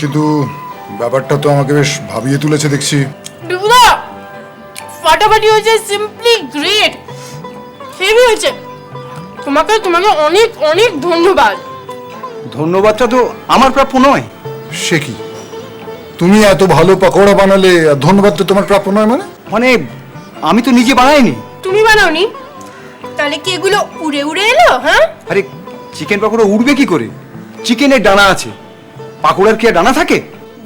কিন্তু ব্যাপারটা তো আমাকে বেশ ভাবিয়ে তুলেছে দেখছি। বিভুদা, ফাটাফাটি হয়েছে, সিম্পলি গ্রেট, হেভি হয়েছে। তোমাকে তোমাকে অনেক অনেক ধন্যবাদ। ধন্যবাদটা তো আমার প্রাপ্য নয়। সে কি? তুমি এত ভালো পকোড়া বানালে ধন্যবাদ তো তোমার প্রাপ্য নয় মানে? মানে আমি তো নিজে বানাইনি। তুমি বানাওনি? তাহলে কি এগুলো উড়ে উড়ে এলো? হ্যাঁ, আরে চিকেন পাকোড়া উড়বে কি করে? চিকেনের ডানা আছে, পাকোড়ার কি আর ডানা থাকে?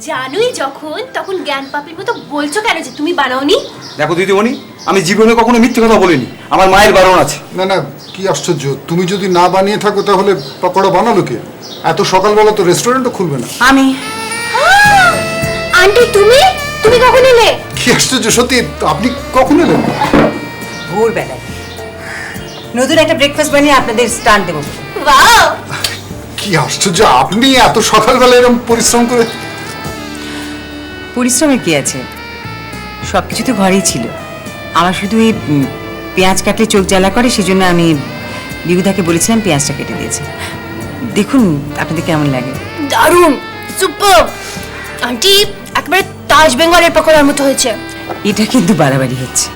জানোই যখন তখন জ্ঞান পাপির মতো বলছো কেন যে তুমি বানাওনি? দেখো দিদিমণি, আমি জীবনে কখনো মিথ্যে কথা বলিনি, আমার মায়ের বারণ আছে। না না, কি আশ্চর্য, তুমি যদি না বানিয়ে থাকো তাহলে পকোড়া বানালো কে? এত সকালবেলা তো রেস্টুরেন্টও খুলবে না। আমি আন্টি তুমি তুমি কখন এলে? কি আশ্চর্য, সত্যি আপনি কখন এলেন? ভোরবেলায় নতুন একটা ব্রেকফাস্ট বানিয়ে আপনাদের স্টার্ট দেবো। ওয়াও, কি আশ্চর্য, আপনি এত সকালবেলা এরকম পরিশ্রম করে। পরিশ্রমের কি আছে, সব কিছু তো ঘরেই ছিল। আমার শুধু এই পেঁয়াজ কাটলে চোখ জ্বালা করে, সেজন্য আমি বিবুধাকে বলেছিলাম পেঁয়াজটা কেটে দিয়েছে। দেখুন আপনাদের কেমন লাগে। দারুণ, সুপার। আন্টি একবারে তাজ বেঙ্গলের পকোড়ার মতো হয়েছে। এটা কিন্তু বাড়াবাড়ি হচ্ছে।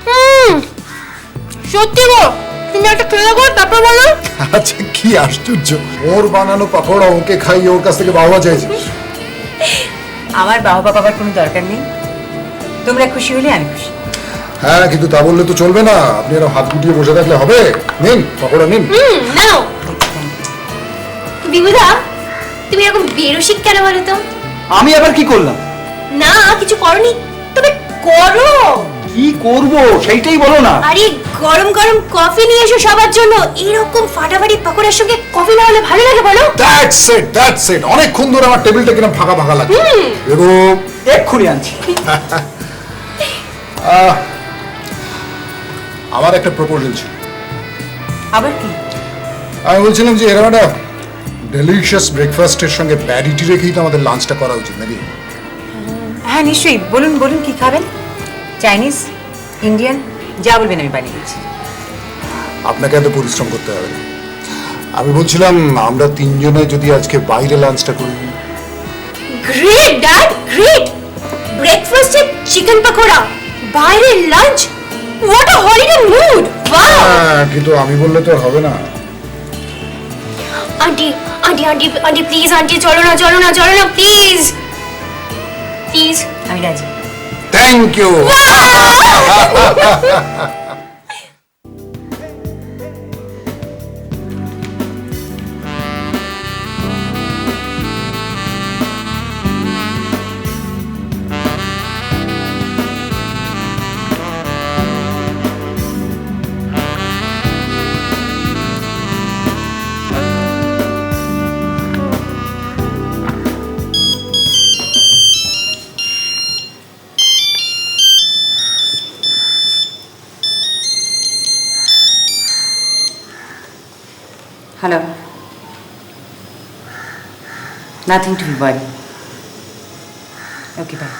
সত্যি গো, তুমি একটা খেয়ে গো, তারপর বলো। আচ্ছা কি আশ্চর্য, ওর বানানো পাকোড়া ওকে খাইয়ে ওর কাছ থেকে বাবা চাইছে। আমার বাবা বাবার কোনো দরকার নেই, তোমরা খুশি হলে আমি খুশি। হ্যাঁ, কিন্তু তা বললে তো চলবে না, আপনি এরকম হাত গুটিয়ে বসে থাকলে হবে। নিন পাকোড়া নিন। নাও। বিবুধা, তুমি এরকম বেরসিক কেন বলো তো? আমি আবার কি করলাম? না কিছু করনি, তবে করো। কি করব সেইটাই বলো না। আরে গরম গরম কফি নিয়ে এসো সবার জন্য। এরকম ফাটাফাটি পকোড়ার সঙ্গে কফি না হলে ভালো লাগে বলো? That's it. অনেকক্ষণ ধরে আমার টেবিলটা কিরকম ফাঁকা ফাঁকা লাগছে। এরকম এক্ষুনি আনছি। আমার একটা প্রপোজাল ছিল। আবার কি? আমি বলছিলাম যে এরকম একটা ডেলিশিয়াস ব্রেকফাস্টের সঙ্গে প্যারিটি রেখেই তো আমাদের লাঞ্চটা করা উচিত নাকি? হ্যাঁ নিশ্চয়ই, বলুন বলুন কি খাবেন? চাইনিজ, ইন্ডিয়ান, যা বলবেন আমি বানিয়ে দিচ্ছি। আপনাকে এত পরিশ্রম করতে হবে না। আমি বলছিলাম আমরা তিনজনে যদি আজকে বাইরে লাঞ্চটা করি। Great dad, great. ব্রেকফাস্টে চিকেন পকোড়া, বাইরে lunch, what a holiday mood. Wow. হ্যাঁ, কিন্তু আমি বললে তো আর হবে না। Aunty aunty aunty aunty please, aunty চলো না চলো না চলো না প্লিজ প্লিজ। আমি রাজি। Thank you. Hello. Nothing to be worried. Okay, bye.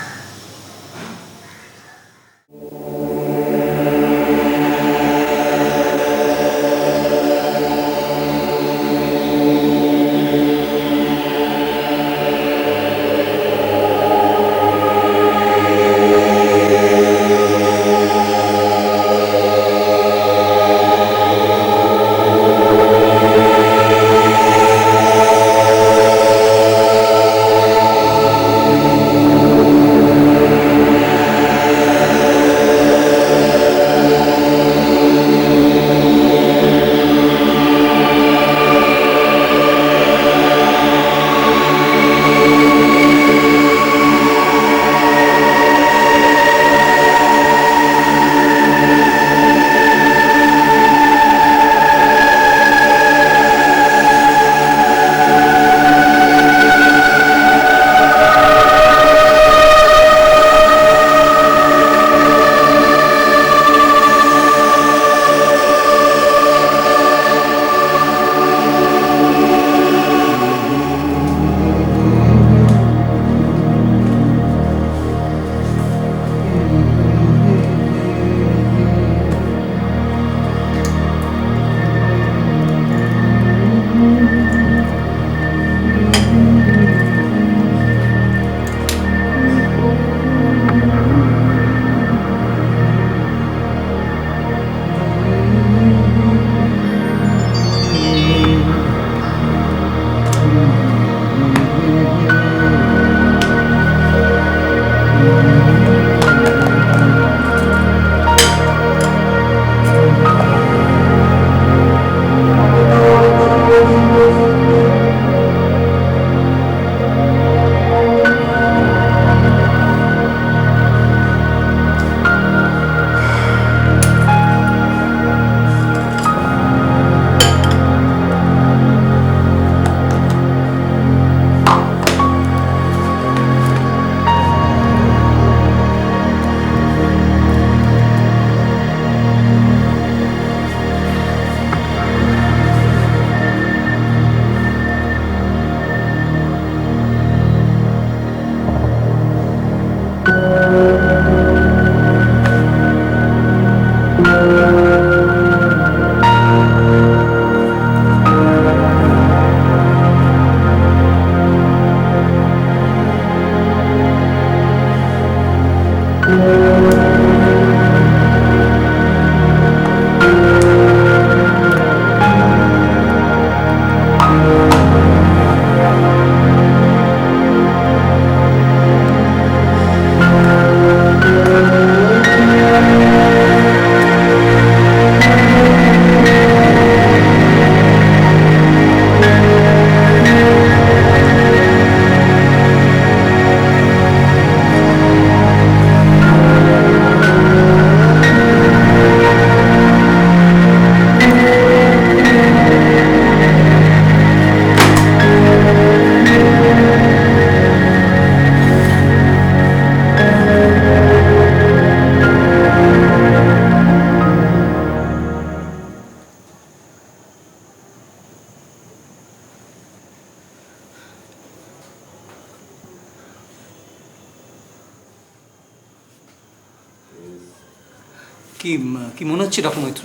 কি মনে হচ্ছে doctor Maitra?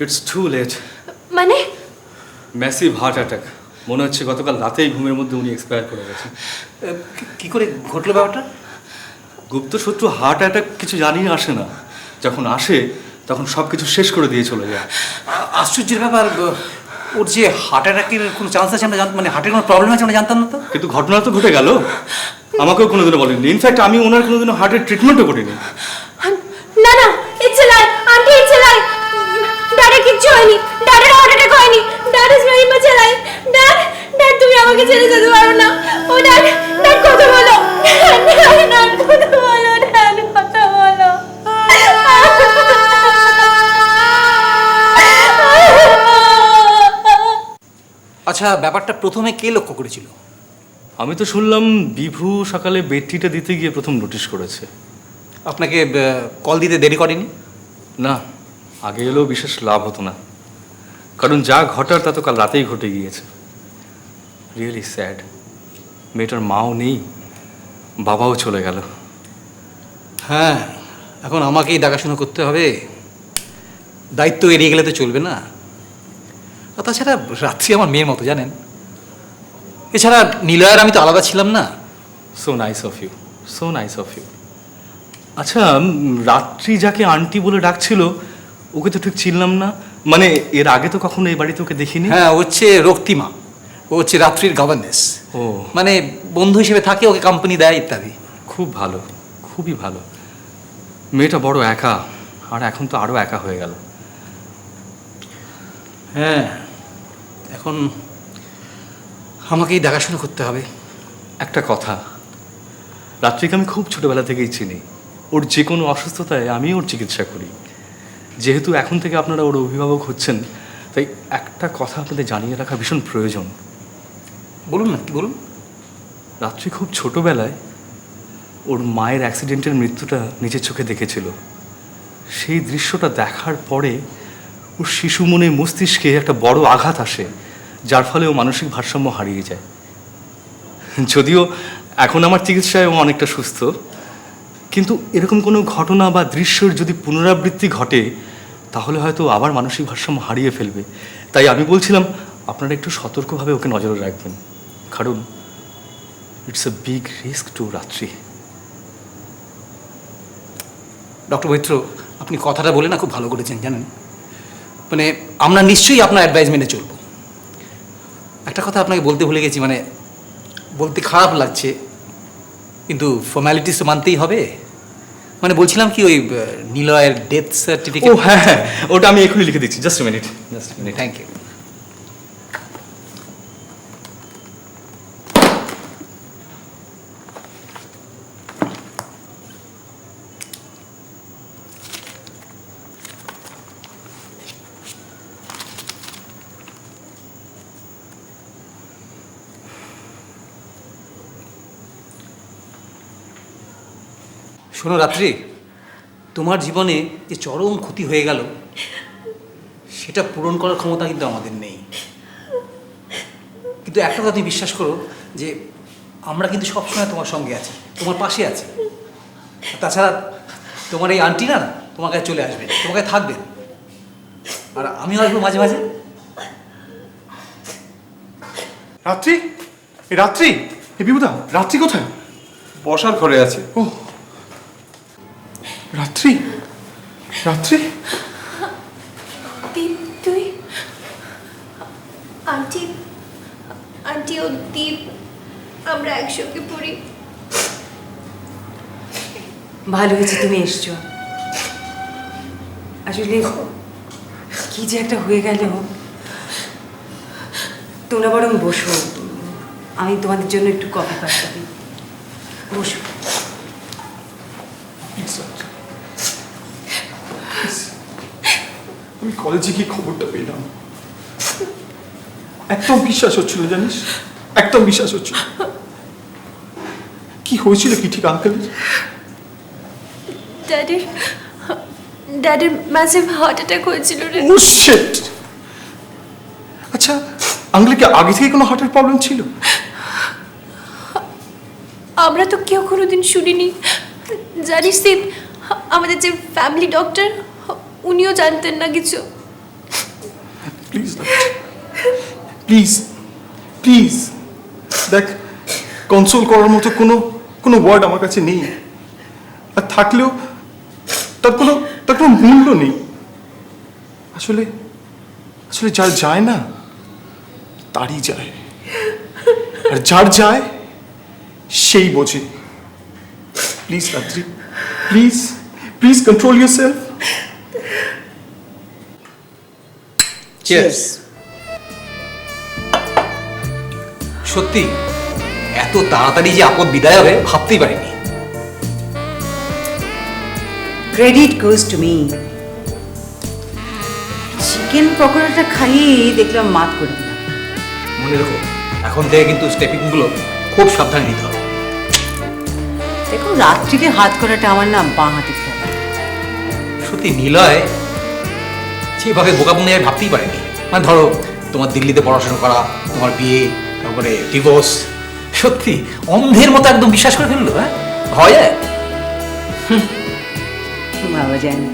It's too late. মানে ম্যাসিভ হার্ট অ্যাটাক। মনে হচ্ছে গতকাল রাতেই ঘুমের মধ্যে উনি এক্সপায়ার করে গেছেন। কি করে ঘটলো ব্যাপারটা? গুপ্ত শত্রু হার্ট অ্যাটাক কিছু জানিয়ে আসে না, যখন আসে তখন সব কিছু শেষ করে দিয়ে চলে যায়। আশ্চর্যের ব্যাপার, ওর যে হার্ট অ্যাটাকের কোনো চান্স আছে আমরা জানতাম, মানে হার্টের কোনো প্রবলেম আছে আমরা জানতাম না তো। কিন্তু ঘটনা তো ঘটে গেল, আমাকেও কোনোদিনও বলেননি। ইনফ্যাক্ট আমি ওনার কোনোদিনও হার্টের ট্রিটমেন্টও করিনি। না না, it's a lie aunty, it's a lie. ড্যাডের কিচ্ছু হয়নি, ড্যাডের হার্ট অ্যাটাক হয়নি। Dad is very much alive. Dad, dad তুমি আমাকে ছেড়ে যেতে পারো না। ও ড্যাড, ড্যাড কথা বলো। ড্যাড কথা বলো, ড্যাড কথা বলো। আচ্ছা, ব্যাপারটা প্রথমে কে লক্ষ্য করেছিল? আমি তো শুনলাম বিভু সকালে বেডটিটা দিতে গিয়ে প্রথম নোটিশ করেছে। আপনাকে কল দিতে দেরি করেনি? না, আগে এলেও বিশেষ লাভ হতো না, কারণ যা ঘটার তা তো কাল রাতেই ঘটে গিয়েছে। Really sad. মেয়েটার মাও নেই, বাবাও চলে গেল। হ্যাঁ, এখন আমাকেই দেখাশোনা করতে হবে। দায়িত্ব এড়িয়ে গেলে তো চলবে না। আর তাছাড়া রাত্রি আমার মেয়ের মতো, জানেন। এছাড়া নিলয়ের আমি তো আলাদা ছিলাম না। So nice of you, so nice of you. আচ্ছা, রাত্রি যাকে আন্টি বলে ডাকছিল ওকে তো ঠিক চিনলাম না। মানে এর আগে তো কখনো এই বাড়িতে ওকে দেখিনি। হ্যাঁ, ও হচ্ছে রক্তিমা, ও হচ্ছে রাত্রির গভর্নেন্স। ও, মানে বন্ধু হিসেবে থাকে, ওকে কোম্পানি দেয় ইত্যাদি। খুব ভালো, খুবই ভালো। মেয়েটা বড় একা, আর এখন তো আরও একা হয়ে গেল। হ্যাঁ, এখন আমাকেই দেখাশোনা করতে হবে। একটা কথা, রাত্রিকে আমি খুব ছোটবেলা থেকেই চিনি। ওর যে কোনো অসুস্থতায় আমি ওর চিকিৎসা করি। যেহেতু এখন থেকে আপনারা ওর অভিভাবক হচ্ছেন, তাই একটা কথা আপনাদের জানিয়ে রাখা ভীষণ প্রয়োজন। বলুন না, কি বলুন। রাত্রি খুব ছোটবেলায় ওর মায়ের অ্যাক্সিডেন্টের মৃত্যুটা নিজের চোখে দেখেছিল। সেই দৃশ্যটা দেখার পরে ওর শিশু মনে মস্তিষ্কে একটা বড় আঘাত আসে, যার ফলে ও মানসিক ভারসাম্য হারিয়ে যায়। যদিও এখন আমার চিকিৎসায় ও অনেকটা সুস্থ, কিন্তু এরকম কোনো ঘটনা বা দৃশ্যের যদি পুনরাবৃত্তি ঘটে তাহলে হয়তো আবার মানসিক ভারসাম্য হারিয়ে ফেলবে। তাই আমি বলছিলাম আপনারা একটু সতর্কভাবে ওকে নজরে রাখবেন, কারণ it's a big risk two রাত্রি। ডক্টর মৈত্র, আপনি কথাটা বলে না খুব ভালো করেছেন, জানেন। মানে আমরা নিশ্চয়ই আপনার অ্যাডভাইস মেনে চলব। একটা কথা আপনাকে বলতে ভুলে গেছি, মানে বলতে খারাপ লাগছে, কিন্তু ফর্ম্যালিটিস তো মানতেই হবে। মানে বলছিলাম কি, ওই নিলয়ের ডেথ ও সার্টিফিকেট। হ্যাঁ হ্যাঁ, ওটা আমি এখনই লিখে দিচ্ছি। Just minute, just minute. Thank you. শোনো রাত্রি, তোমার জীবনে যে চরম ক্ষতি হয়ে গেল সেটা পূরণ করার ক্ষমতা কিন্তু আমাদের নেই। কিন্তু একটা কথা তুমি বিশ্বাস করো যে আমরা কিন্তু সবসময় তোমার সঙ্গে আছি, তোমার পাশে আছি। তাছাড়া তোমার এই আন্টি না তোমার কাছে চলে আসবেন, তোমার কাছে থাকবেন, আর আমিও আসবো মাঝে মাঝে। রাত্রি, এই রাত্রি, এই বিভুদা, রাত্রি কোথায়? বসার ঘরে আছে। ও রাত্রি, রাত্রি। দীপ, তুই? আন্টি, আন্টি ও দীপ, আমরা একসঙ্গে পড়ি। ভালো হয়েছে তুমি এসছো। আসলে কি যে একটা হয়ে গেল। তোমরা বরং বসো, আমি তোমাদের জন্য একটু কফি পাঠাবি। বসো। আমি কলেজে গিয়ে খবরটা পেলাম, একদম বিশ্বাস হচ্ছিল, জানিস, একদম বিশ্বাস হচ্ছিল। কি হয়েছিল কি ঠিক আঙ্কেল? ড্যাডের ম্যাসিভ হার্ট অ্যাটাক হয়েছিল রে। ও শিট। আচ্ছা, আঙ্কেল কি আগে থেকে কোনো হার্টের প্রবলেম ছিল? আমরা তো কেউ কোনোদিন শুনিনি। জানিস দীপ, আমাদের যে ফ্যামিলি ডক্টর উনিও জানতেন না কিছু। প্লিজ প্লিজ প্লিজ দেখ, কনসোল করার মতো কোনো ওয়ার্ড আমার কাছে নেই, আর থাকলেও তার কোনো মূল্য নেই। আসলে যার যায় না তারই যায়, আর যার যায় সেই বোঝে। প্লিজ রাত্রি, প্লিজ কন্ট্রোল ইউরসেলফ। চিয়ার্স। সত্যি এত তাড়াতাড়ি যে আপদ বিদায় হবে ভাবতেই পারিনি। Credit goes to me. Chicken পকোড়াটা খাইয়ে দেখলাম মাত করে দিলাম। মনে রেখো, এখন থেকে কিন্তু স্টেপিংগুলো খুব সাবধানে নিতে হবে। দেখো, রাত্রিকে হাত করাটা আমার না বাঁ হাতে খেলা। সত্যি নিলয় যেভাবে বোকাবুনি আমি ভাবতেই পারিনি। মানে ধরো, তোমার দিল্লিতে পড়াশোনা করা, তোমার বিয়ে, তারপরে ডিভোর্স, সত্যি অন্ধের মতো একদম বিশ্বাস করে ফেললো। হ্যাঁ, হয় বাবা জানি।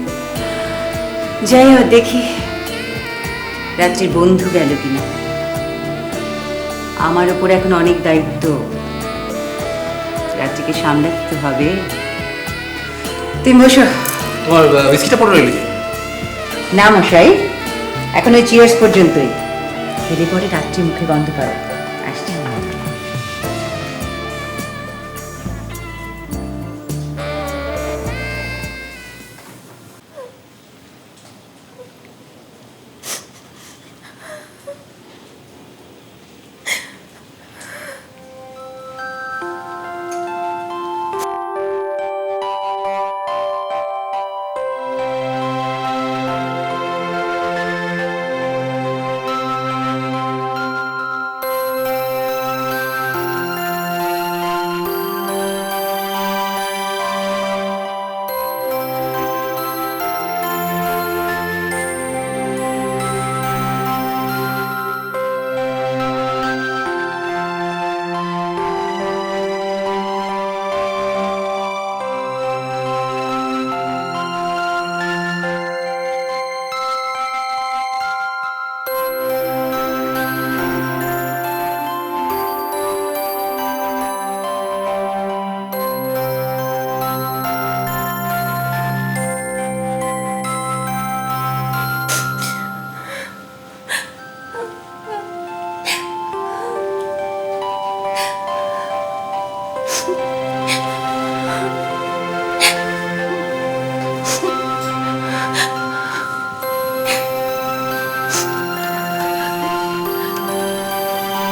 যাই হোক, দেখি রাত্রির বন্ধু গেল কিনা। আমার উপর এখন অনেক দায়িত্ব, রাত্রিকে সামলাতে হবে। তুমি বসো। তোমার বিস্কিটটা পড়ে রইল যে। না মশাই, এখন ওই চিয়ার্স পর্যন্তই, খেলে পরে রাত্রি মুখে গন্ধ পাবে। আসছি।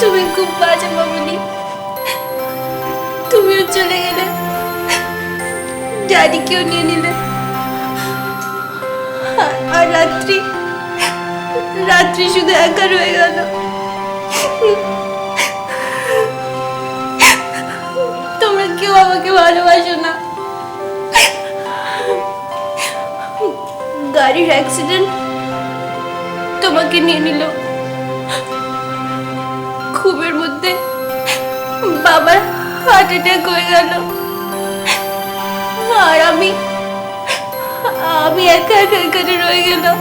তুমি খুব বাজে মামুনি, তুমিও চলে গেলে, ড্যাডিকেও নিয়ে নিলে, আর রাত্রি শুধু একা রয়ে গেল। তোমরা কেউ আমাকে ভালোবাসো না। গাড়ির অ্যাক্সিডেন্ট তোমাকে নিয়ে নিল, খুবের মধ্যে বাবার হার্ট অ্যাটাক হয়ে গেল, আর আমি একা একা এখানে রয়ে গেলাম।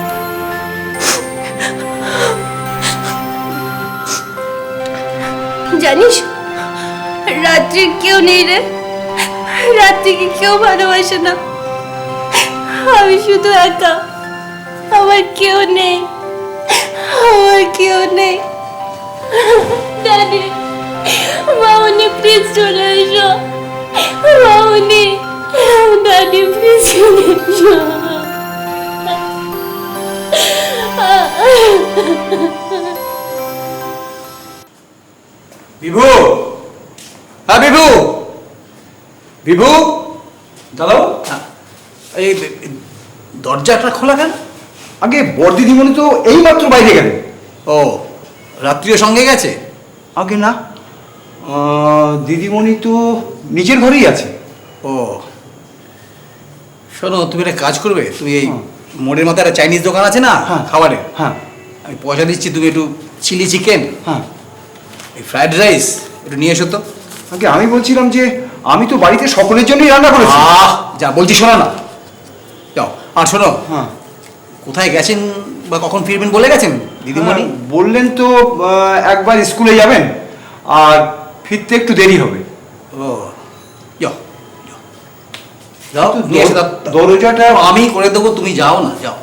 জানিস, রাত্রির কেউ নেই রে, রাত্রিকে কেউ ভালোবাসে না। আমি শুধু একা, আমার কেউ নেই, আমার কেউ নেই। ড্যাডি, মামনি প্লিজ চলে এসো। মামনি, ড্যাডি প্লিজ চলে এসো। বিভু, হ্যাঁ বিভু, বিভু দাদা, এই দরজাটা খোলা কেন? আগে বড়দিদিমণি তো এইমাত্র বাইরে গেল। ও, রাত্রিও সঙ্গে গেছে? আগে না, দিদিমণি তো নিজের ঘরেই আছে। ও শোনো, তুমি একটা কাজ করবে, তুমি এই মোড়ের মাথায় একটা চাইনিজ দোকান আছে না খাবারের, হ্যাঁ আমি পয়সা দিচ্ছি, তুমি একটু চিলি চিকেন, হ্যাঁ, এই ফ্রাইড রাইস একটু নিয়ে এসো তো। আগে আমি বলছিলাম যে আমি তো বাড়িতে সকলের জন্যই রান্না করেছি। যা বলছি শোনো না, যাও। আর শোনো, হ্যাঁ, কোথায় গেছেন বা কখন ফিরবেন বলে গেছেন দিদিমণি? বললেন তো একবার স্কুলে যাবেন আর ফিরতে একটু দেরি হবে। ও যাও যাও যাও, নিয়ে এসে দাও। দরজাটা আমি করে দেবো, তুমি যাও না, যাও।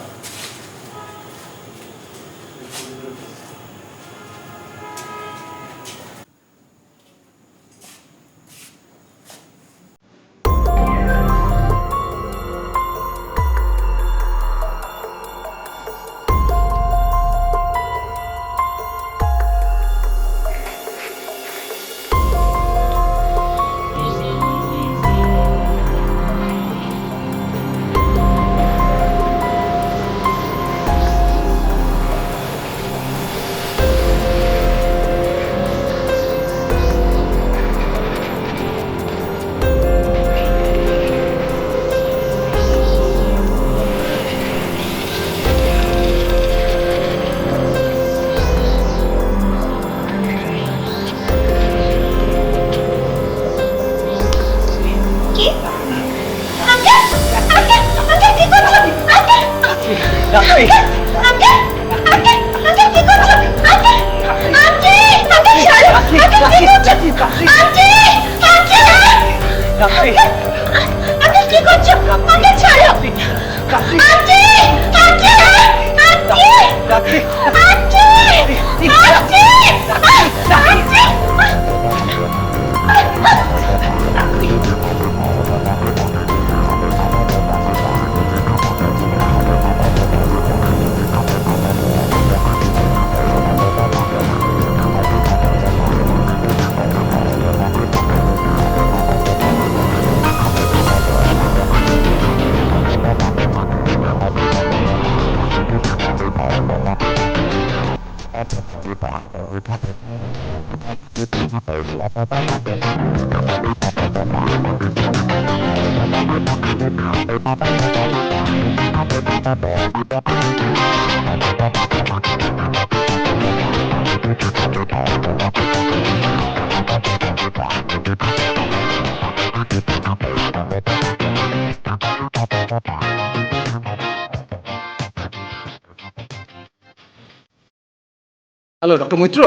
হ্যালো ডক্টর মৈত্র,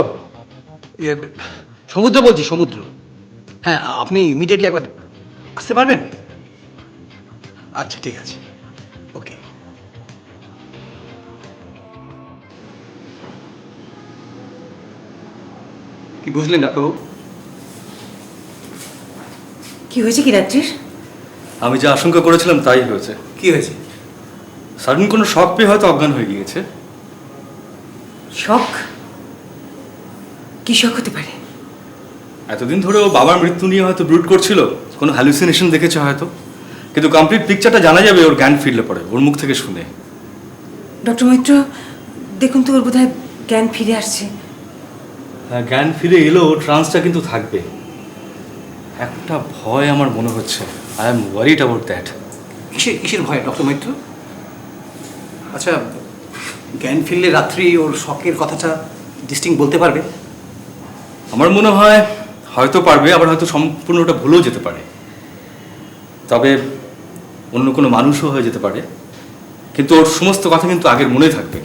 ইয়ে, সমুদ্র বলছি, সমুদ্র। হ্যাঁ, আপনি ইমিডিয়েটলি একবার আসতে পারবেন? আচ্ছা ঠিক আছে, ওকে। কি বুঝলেন ডাক্তারবাবু? কি হয়েছে কি রাত্রির? আমি যা আশঙ্কা করেছিলাম তাই হয়েছে। কি হয়েছে? সাডেন কোনো শক পেয়ে হয়তো অজ্ঞান হয়ে গিয়েছে। শখ? কি শখ হতে পারে? এতদিন ধরে ও বাবার মৃত্যু নিয়ে হয়তো ব্রুড করছিল, কোনো হ্যালুসিনেশন দেখেছে হয়তো, কিন্তু কমপ্লিট পিকচারটা জানা যাবে ওর জ্ঞান ফিরলে পরে, ওর মুখ থেকে শুনে। ডক্টর মৈত্র, দেখুন তো ওর বোধহয় জ্ঞান ফিরে আসছে। হ্যাঁ, জ্ঞান ফিরে এলেও ট্রান্সটা কিন্তু থাকবে। একটা ভয় আমার মনে হচ্ছে, I am worried about that. কিসের কিসের ভয় ডক্টর মৈত্র? আচ্ছা, জ্ঞান ফিরলে রাত্রি ওর শখের কথাটা ডিস্টিং বলতে পারবে? আমার মনে হয় হয়তো পারবে, আবার হয়তো সম্পূর্ণটা ভুলেও যেতে পারে। তবে অন্য কোনো মানুষও হয়ে যেতে পারে, কিন্তু ওর সমস্ত কথা কিন্তু আগের মনে থাকবে।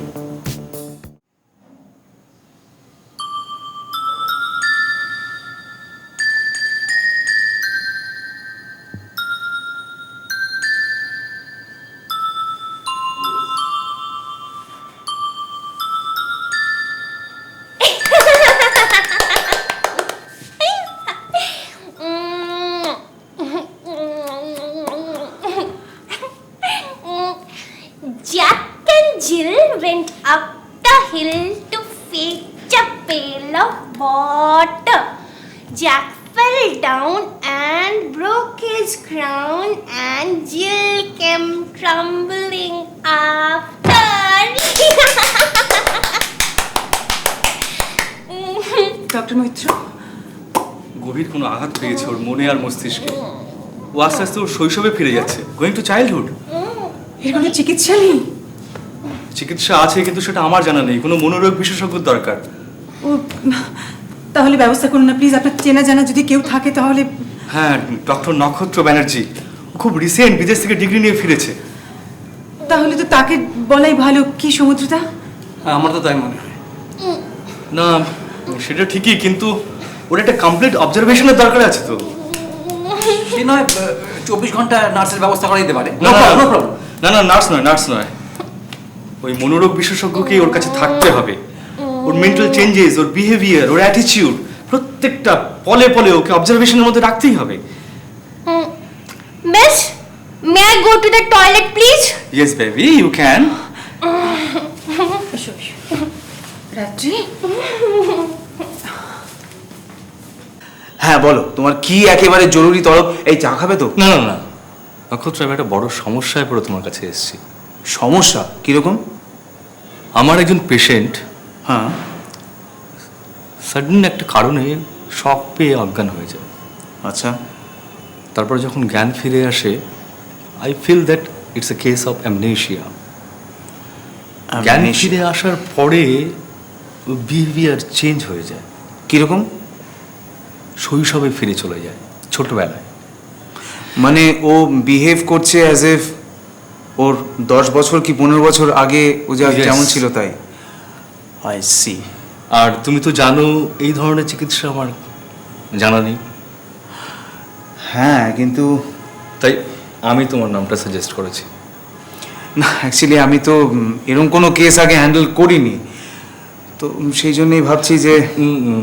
Jack and Jill went up the hill to fetch a pail of water. Jack fell down and broke his crown, and Jill came tumbling after. Doctor Maitra, গভীর কোনো আঘাত পেয়েছে ওর মনে আর মস্তিষ্কে। ও আস্তে আস্তে ওর শৈশবে ফিরে যাচ্ছে, গোয়িং টু চাইল্ডহুড। এর কোনো চিকিৎসা নেই? চিকিৎসা আছে, কিন্তু সেটা আমার জানা নেই। কোনো মনোরোগ বিশেষজ্ঞর দরকার। ও, তাহলে ব্যবস্থা করুন না প্লিজ, আপনার চেনা জানা যদি কেউ থাকে তাহলে। হ্যাঁ, ডক্টর নক্ষত্র ব্যানার্জি, ও খুব রিসেন্ট বিদেশ থেকে ডিগ্রি নিয়ে ফিরেছে। তাহলে তো তাকে বলাই ভালো। কি সমুদ্রদা? হ্যাঁ, আমার তো তাই মনে হয়। না সেটা ঠিকই, কিন্তু ওর একটা কমপ্লিট অবজারভেশনের দরকার আছে তো। সে নয় 24 ঘন্টা নার্সের ব্যবস্থা করা যেতে পারে। না No problem, no problem. না না, নার্স নয়, ওই মনোরোগ বিশেষজ্ঞকেই ওর কাছে থাকতে হবে। ওর মেন্টাল চেঞ্জেস, ওর বিহেভিয়ার, ওর অ্যাটিটিউড, প্রত্যেকটা পলে পলে ওকে অবজারভেশনের মধ্যে রাখতেই হবে। Miss, may I go to the toilet please? Yes baby, you can. রাত্রি, হ্যাঁ বলো, তোমার কি একেবারে জরুরি তরফ? এই চা খাবে তো? না না না নক্ষত্র, আমি একটা বড় সমস্যায় পড়ে তোমার কাছে এসেছি। সমস্যা কিরকম? আমার একজন পেশেন্ট হ্যাঁ। সাডেন একটা কারণে শক পেয়ে অজ্ঞান হয়ে যায়। আচ্ছা। তারপর যখন জ্ঞান ফিরে আসে, I feel that it's a case of amnesia. জ্ঞান ফিরে আসার পরে বিহেভিয়ার চেঞ্জ হয়ে যায়। কিরকম? শৈশবে ফিরে চলে যায়, ছোটবেলায়। মানে ও বিহেভ করছে অ্যাজ ইফ ওর 10 বছর কি 15 বছর আগে ও Yes. যেমন ছিল তাই। I C. আর তুমি তো জানো এই ধরনের চিকিৎসা আমার জানা নেই। হ্যাঁ, কিন্তু তাই আমি তোমার নামটা সাজেস্ট করেছি। না, অ্যাকচুয়ালি আমি তো এরকম কোনো কেস আগে হ্যান্ডেল করিনি, তো সেই জন্যই ভাবছি যে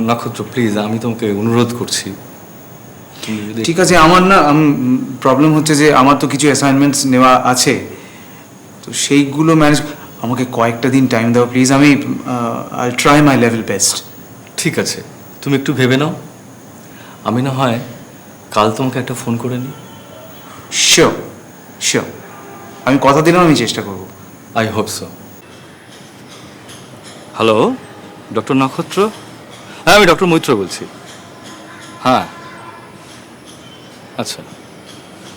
নক্ষত্র প্লিজ, আমি তোমাকে অনুরোধ করছি, তুমি যদি ঠিক আছে। আমার না প্রবলেম হচ্ছে যে আমার তো কিছু অ্যাসাইনমেন্টস নেওয়া আছে, তো সেইগুলো ম্যানেজ। আমাকে কয়েকটা দিন টাইম দাও প্লিজ। আমি I try my level best. ঠিক আছে, তুমি একটু ভেবে নাও। আমি না হয় কাল তোমাকে একটা ফোন করে নিই। শিওর শিওর, আমি কথা দিলাম আমি চেষ্টা করব। I hope so. Hello, doctor নক্ষত্র? হ্যাঁ, আমি ডক্টর মৈত্র বলছি। হ্যাঁ, আচ্ছা,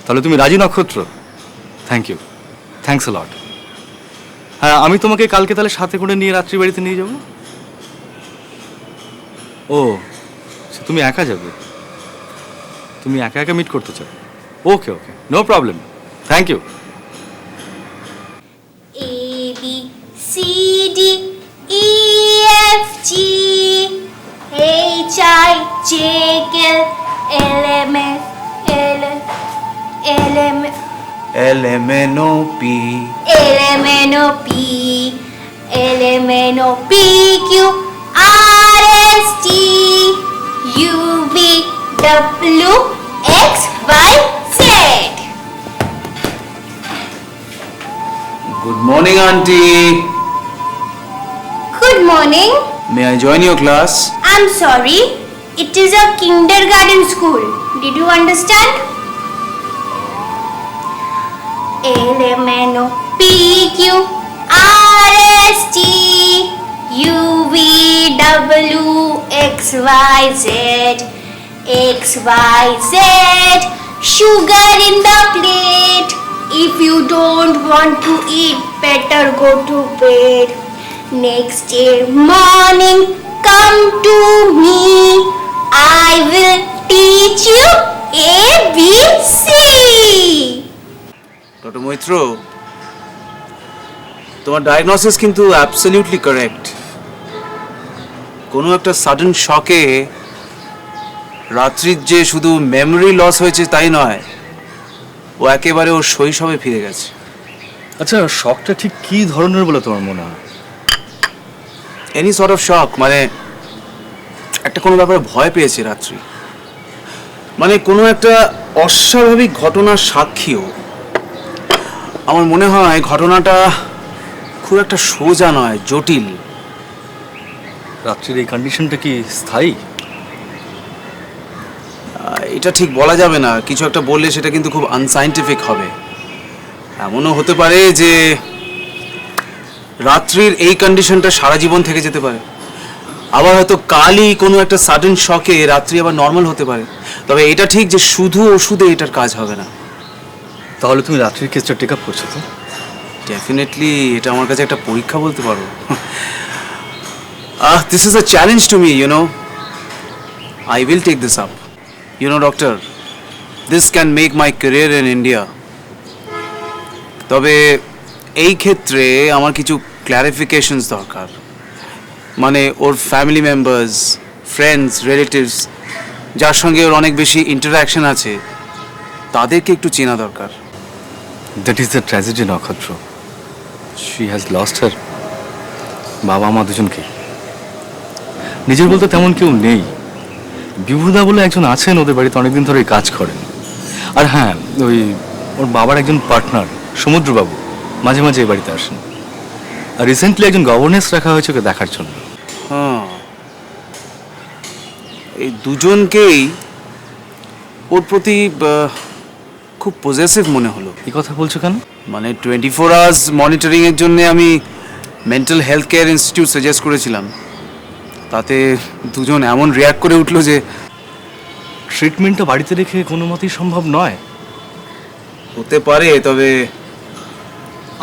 তাহলে তুমি রাজি নক্ষত্র? থ্যাংক ইউ, থ্যাংকস আ লট। হ্যাঁ, আমি তোমাকে কালকে তাহলে সাথে করে নিয়ে রাত্রি বাড়িতে নিয়ে যাব। ও আচ্ছা, তুমি একা যাবে? তুমি একা একা মিট করতে চাও? Okay okay, no problem, thank you. A B C D E F G H I J K L M N O P Q R S T U V W X Y Z. Good morning aunty. Good morning. May I join your class? I'm sorry. It is a kindergarten school. Did you understand? L M N O P Q R S T U V W X Y Z X Y Z. Sugar in the plate. If you don't want to eat, better go to bed. Next day morning, come to me. I will teach you ABC. Doctor Maitra, তোমার diagnosis কিন্তু absolutely correct. কোনো একটা sudden শকে রাত্রির যে শুধু memory loss হয়েছে তাই নয়, ও একেবারে ওর শৈশবে ফিরে গেছে। আচ্ছা, শখটা ঠিক কী ধরনের বলে তোমার মনে হয়? এনি সর্ট অফ শক, মানে একটা কোনো ব্যাপারে ভয় পেয়েছে রাত্রি, মানে কোনো একটা অস্বাভাবিক ঘটনার সাক্ষীও। আমার মনে হয় ঘটনাটা খুব একটা সোজা নয়, জটিল। রাত্রির এই কন্ডিশনটা কি স্থায়ী? এটা ঠিক বলা যাবে না। কিছু একটা বললে সেটা কিন্তু খুব আনসাইন্টিফিক হবে। এমনও হতে পারে যে রাত্রির এই কন্ডিশনটা সারা জীবন থেকে যেতে পারে। আবার হয়তো কালই কোনো একটা সাডেন শকে রাত্রি আবার নর্মাল হতে পারে। তবে এটা ঠিক যে শুধু ওষুধে এটার কাজ হবে না। তাহলে তুমি রাত্রির কেসটা টেক আপ করছো তো? ডেফিনেটলি এটা আমার কাছে একটা পরীক্ষা বলতে পারো। This is a challenge to me, you know. I will take this up. You know, doctor, this can make my career in India. তবে এই ক্ষেত্রে আমার কিছু ক্ল্যারিফিকেশনস দরকার। মানে ওর ফ্যামিলি মেম্বার্স, ফ্রেন্ডস, রিলেটিভস যার সঙ্গে ওর অনেক বেশি ইন্টারাকশন আছে তাদেরকে একটু চেনা দরকার। দ্যাট ইজ দ্য ট্র্যাজেডি নক্ষত্র। শি হ্যাজ লস্ট হার বাবা মা দুজনকে। নিজের বলতে তেমন কেউ নেই। বিভুদা বলে একজন আছেন ওদের বাড়িতে, অনেকদিন ধরে কাজ করেন। আর হ্যাঁ, ওই ওর বাবার একজন পার্টনার সমুদ্রবাবু মাঝে মাঝে এই বাড়িতে আসেন। আর রিসেন্টলি একজন গভর্নেন্স রাখা হয়েছে ওকে দেখার জন্য। হ্যাঁ, এই দুজনকেই ওর প্রতি খুব পজেসিভ মনে হলো। এই কথা বলছো কেন? মানে 24 আওয়ার্স মনিটরিংয়ের জন্য আমি mental health care institute suggest করেছিলাম, তাতে দুজন এমন রিয়াক্ট করে উঠলো যে ট্রিটমেন্টটা বাড়িতে রেখে কোনো মতেই সম্ভব নয়। হতে পারে, তবে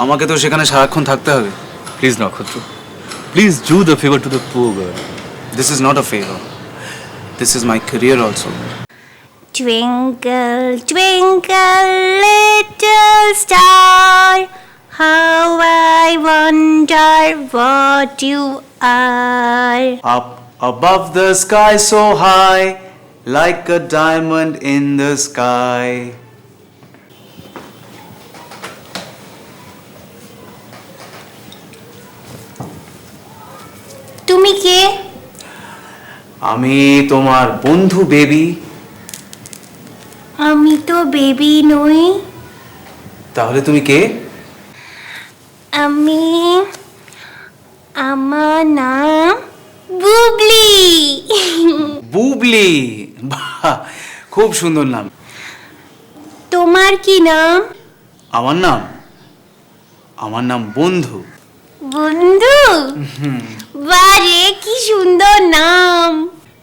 আমাকে তো সেখানে সারাক্ষণ থাকতে হবে। Please Nakshatra, please do the favour to the poor girl. This is not a favour, this is my career also. Twinkle, twinkle, little star, how I wonder what you are. Up above the sky so high, like a diamond in the sky. তুমি কে? আমি তোমার বন্ধু baby. আমি তো baby নই। তাহলে তুমি কে? আমার নাম বুবলি। বুবলি, বাহ, খুব সুন্দর নাম। তোমার কি নাম? আমার নাম বন্ধু। বন্ধু? বারে কি সুন্দর নাম।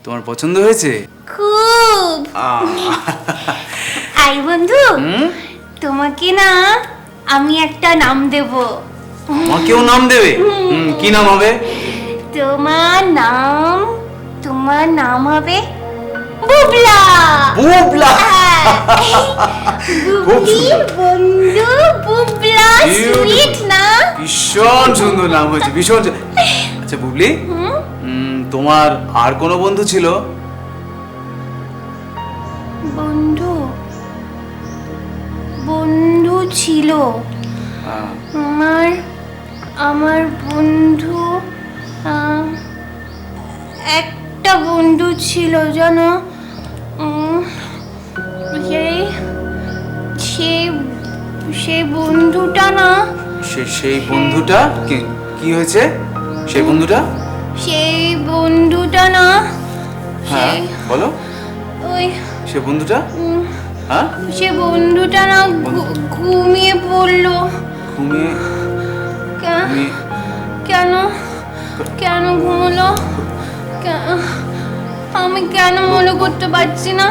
তোমার পছন্দ হয়েছে? খুব। আই বন্ধু, তোমাকে না আমি একটা নাম দেব। আমাকেও নাম দেবে? কি নাম হবে? তোমার নাম হবে বুবলা। বুবলা, বুবলি, বন্ধু, বুবলা, সুইট না? ভীষণ সুন্দর নাম হয়েছে, ভীষণ। আচ্ছা বুবলি, তোমার আর কোনো বন্ধু ছিল? বন্ধু ছিল। আমার বন্ধু, একটা বন্ধু ছিল জানো। সেই বন্ধুটা না। সেই বন্ধুটা কি হয়েছে? সেই বন্ধুটা না। হ্যাঁ বলো। ওই সে বন্ধুটা, হ্যাঁ সে বন্ধুটা না ঘুমিয়ে পড়লো। ঘুমিয়ে? কেন ঘুমলো? আমি কেন মনে করতে পারছি না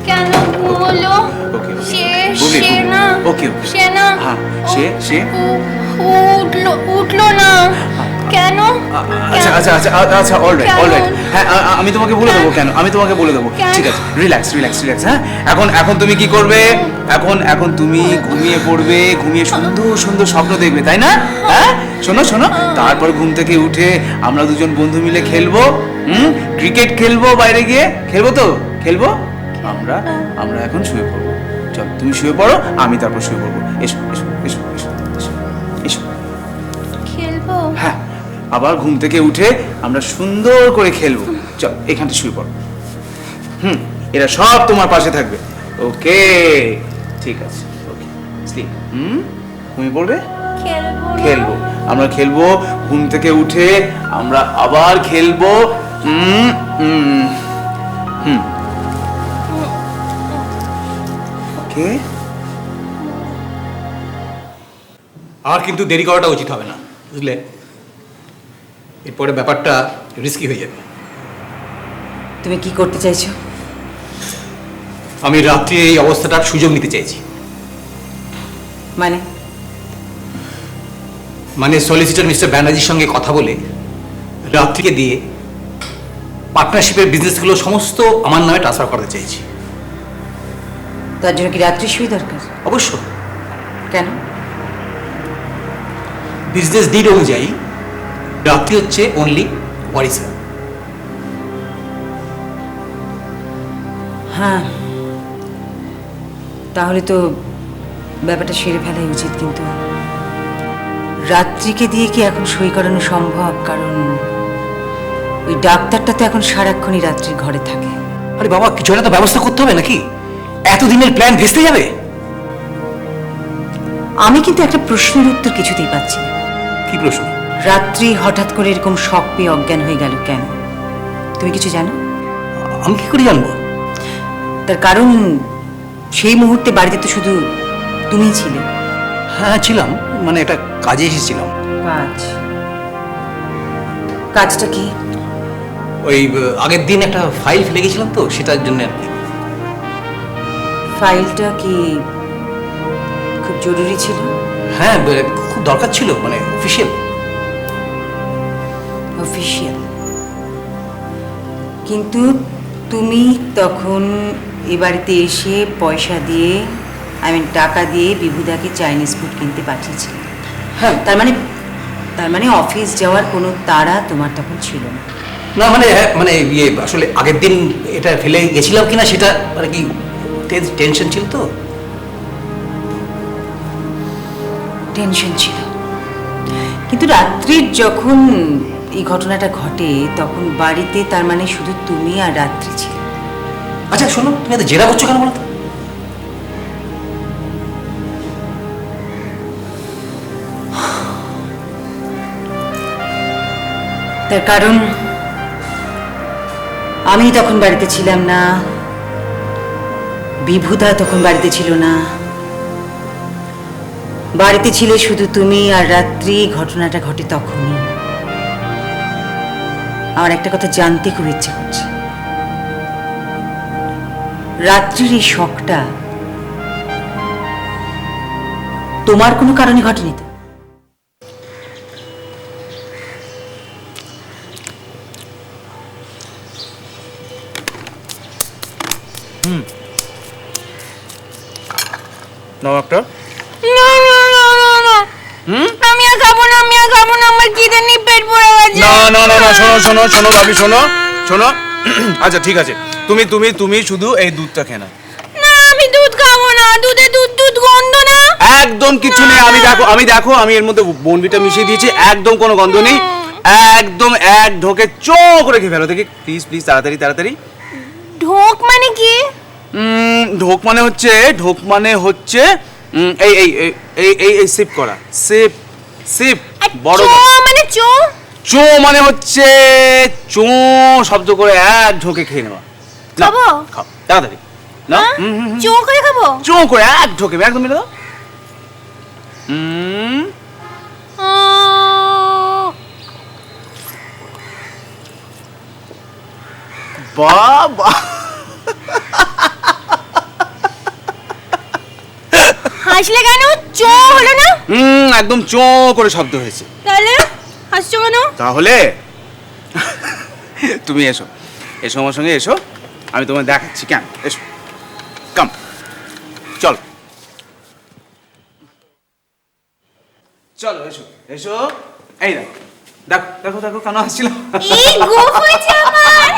কেন ঘুমলো। সে উঠলো না কেন? আচ্ছা অলরাইট, হ্যাঁ আমি তোমাকে বলে দেবো কেন, ঠিক আছে, রিল্যাক্স। হ্যাঁ, এখন তুমি কি করবে? এখন তুমি ঘুমিয়ে পড়বে, ঘুমিয়ে সুন্দর স্বপ্ন দেখবে, তাই না? হ্যাঁ, শোনো, তারপর ঘুম থেকে উঠে আমরা দুজন বন্ধু মিলে খেলবো। ক্রিকেট খেলবো, বাইরে গিয়ে খেলবো। আমরা এখন শুয়ে পড়বো। চল তুমি শুয়ে পড়ো, আমি তারপর শুয়ে পড়বো। এসো। খেলবো? হ্যাঁ, আবার ঘুম থেকে উঠে আমরা সুন্দর করে খেলবো। চল এখানটা শুয়ে পড়ো। এরা সব তোমার পাশে থাকবে। ওকে, ঠিক আছে, ওকে, স্লিপ। ঘুমিয়ে পড়বে? খেলবো, আমরা খেলবো। ঘুম থেকে উঠে আমরা আবার খেলবো। ওকে। আর কিন্তু দেরি করাটা উচিত হবে না, বুঝলে? এরপরে ব্যাপারটা রিস্কি হয়ে যাবে। তুমি কি করতে চাইছো? আমি রাত্রি এই অবস্থাটার সুযোগ নিতে চাইছি। মানে সলিসিটর মিস্টার ব্যানার্জির সঙ্গে কথা বলে রাত্রিকে দিয়ে পার্টনারশিপের বিজনেসগুলো সমস্ত আমার নামে ট্রান্সফার করতে চাইছি। তার জন্য কি রাত্রি শুই দরকার? অবশ্য। কেন? বিজনেস ডিল অনুযায়ী রাত্রি হচ্ছে অনলি ওয়ারিসা। হ্যাঁ, তাহলে তো ব্যাপারটা সেরে ফেলাই উচিত, কিন্তু রাত্রিকে দিয়ে কি এখন সই করানো সম্ভব? কারণ ওই ডাক্তারটা তো এখন সারাক্ষণই রাত্রির ঘরে থাকে। আরে বাবা, কিছু একটা তো ব্যবস্থা করতে হবে নাকি? এতদিনের প্ল্যান ভেস্তে যাবে। আমি কিন্তু একটা প্রশ্নের উত্তর কিছুতেই পাচ্ছি না। কি প্রশ্ন? রাত্রি হঠাৎ করে এরকম শক পেয়ে অজ্ঞান হয়ে গেল কেন? তুমি কিছু জানো? আমি কি করে জানবো? তার কারণ সেই মুহূর্তে বাড়িতে তো শুধু তুমিই ছিলে। হ্যাঁ ছিলাম, মানে একটা কাজে এসেছিলাম। কাজটা কি? ওই আগের দিন একটা ফাইল ফেলে গেছিলাম তো, সেটার জন্য আর কি। ফাইলটা কি খুব জরুরি ছিল? হ্যাঁ, খুব দরকার ছিল, মানে অফিসিয়াল। অফিসিয়াল? কিন্তু তুমি তখন এ বাড়িতে এসে পয়সা দিয়ে, টাকা দিয়ে বিভুদাকে চাইনিজ ফুড কিনতে পাঠিয়েছিলে। হ্যাঁ, তার মানে অফিস যাওয়ার কোনো তাড়া তোমার তখন ছিল না? না মানে হ্যাঁ, মানে ইয়ে আসলে আগের দিন এটা ফেলে গেছিলাম কিনা সেটা মানে কি টেনশন ছিল তো। টেনশন ছিল, কিন্তু রাত্রির যখন এই ঘটনাটা ঘটে তখন বাড়িতে তার মানে শুধু তুমি আর রাত্রি ছিল। আচ্ছা শোনো, তুমি এত জেরা করছো কেন বলো তো? তার কারণ আমি তখন বাড়িতে ছিলাম না, বিভুদা তখন বাড়িতে ছিল না, বাড়িতে ছিলে শুধু তুমি আর রাত্রি। ঘটনাটা ঘটে তখনই। আমার একটা কথা জানতে খুব ইচ্ছে করছে, রাত্রির এই শখটা তোমার কোনো কারণে ঘটেনি তো? নাও একটা। না না না না না, আমি আর খাবো না, আমি আর খাবো না, আমার খিদে নেই, পেট ভরে গেছে। না না না না, শোনো শোনো শোনো ভাবি, শোনো শোনো। আচ্ছা ঠিক আছে, তুমি তুমি তুমি শুধু এই দুধটা খেয়ে নাও। না আমি দুধ খাবো না, দুধে দুধ দুধ গন্ধ না। একদম কিছু নেই, আমি দেখো আমি এর মধ্যে বোনবিটা মিশিয়ে দিয়েছি, একদম কোনো গন্ধ নেই। একদম এক ঢোকে চো করে খেয়ে ফেলো দেখি, প্লিজ প্লিজ, তাড়াতাড়ি তাড়াতাড়ি। ঢোক মানে কি? ঢোক মানে হচ্ছে এই এই এই এই এই সিপ করা, সিপ সিপ। বড় চো মানে চো? চো মানে হচ্ছে চো শব্দ করে এক ঢোকে খেয়ে নেওয়া। নাও, খাবো? খাও তাড়াতাড়ি না, চো করে খাবো? চো করে এক ঢোকে একদম মেরে দাও। বাবা, হাসলে কেন? চো হলো না? একদম চো করে শব্দ হয়েছে। তাহলে হাসছো কেন? তাহলে তুমি এসো, এসো আমার সঙ্গে, এসো, আমি তোমায় দেখাচ্ছি কেন। এসো, কাম, চলো চলো, এসো এসো। এই দেখো দেখো দেখো দেখো কেন হাসছিলাম। এই গোফ হয়েছে আমার।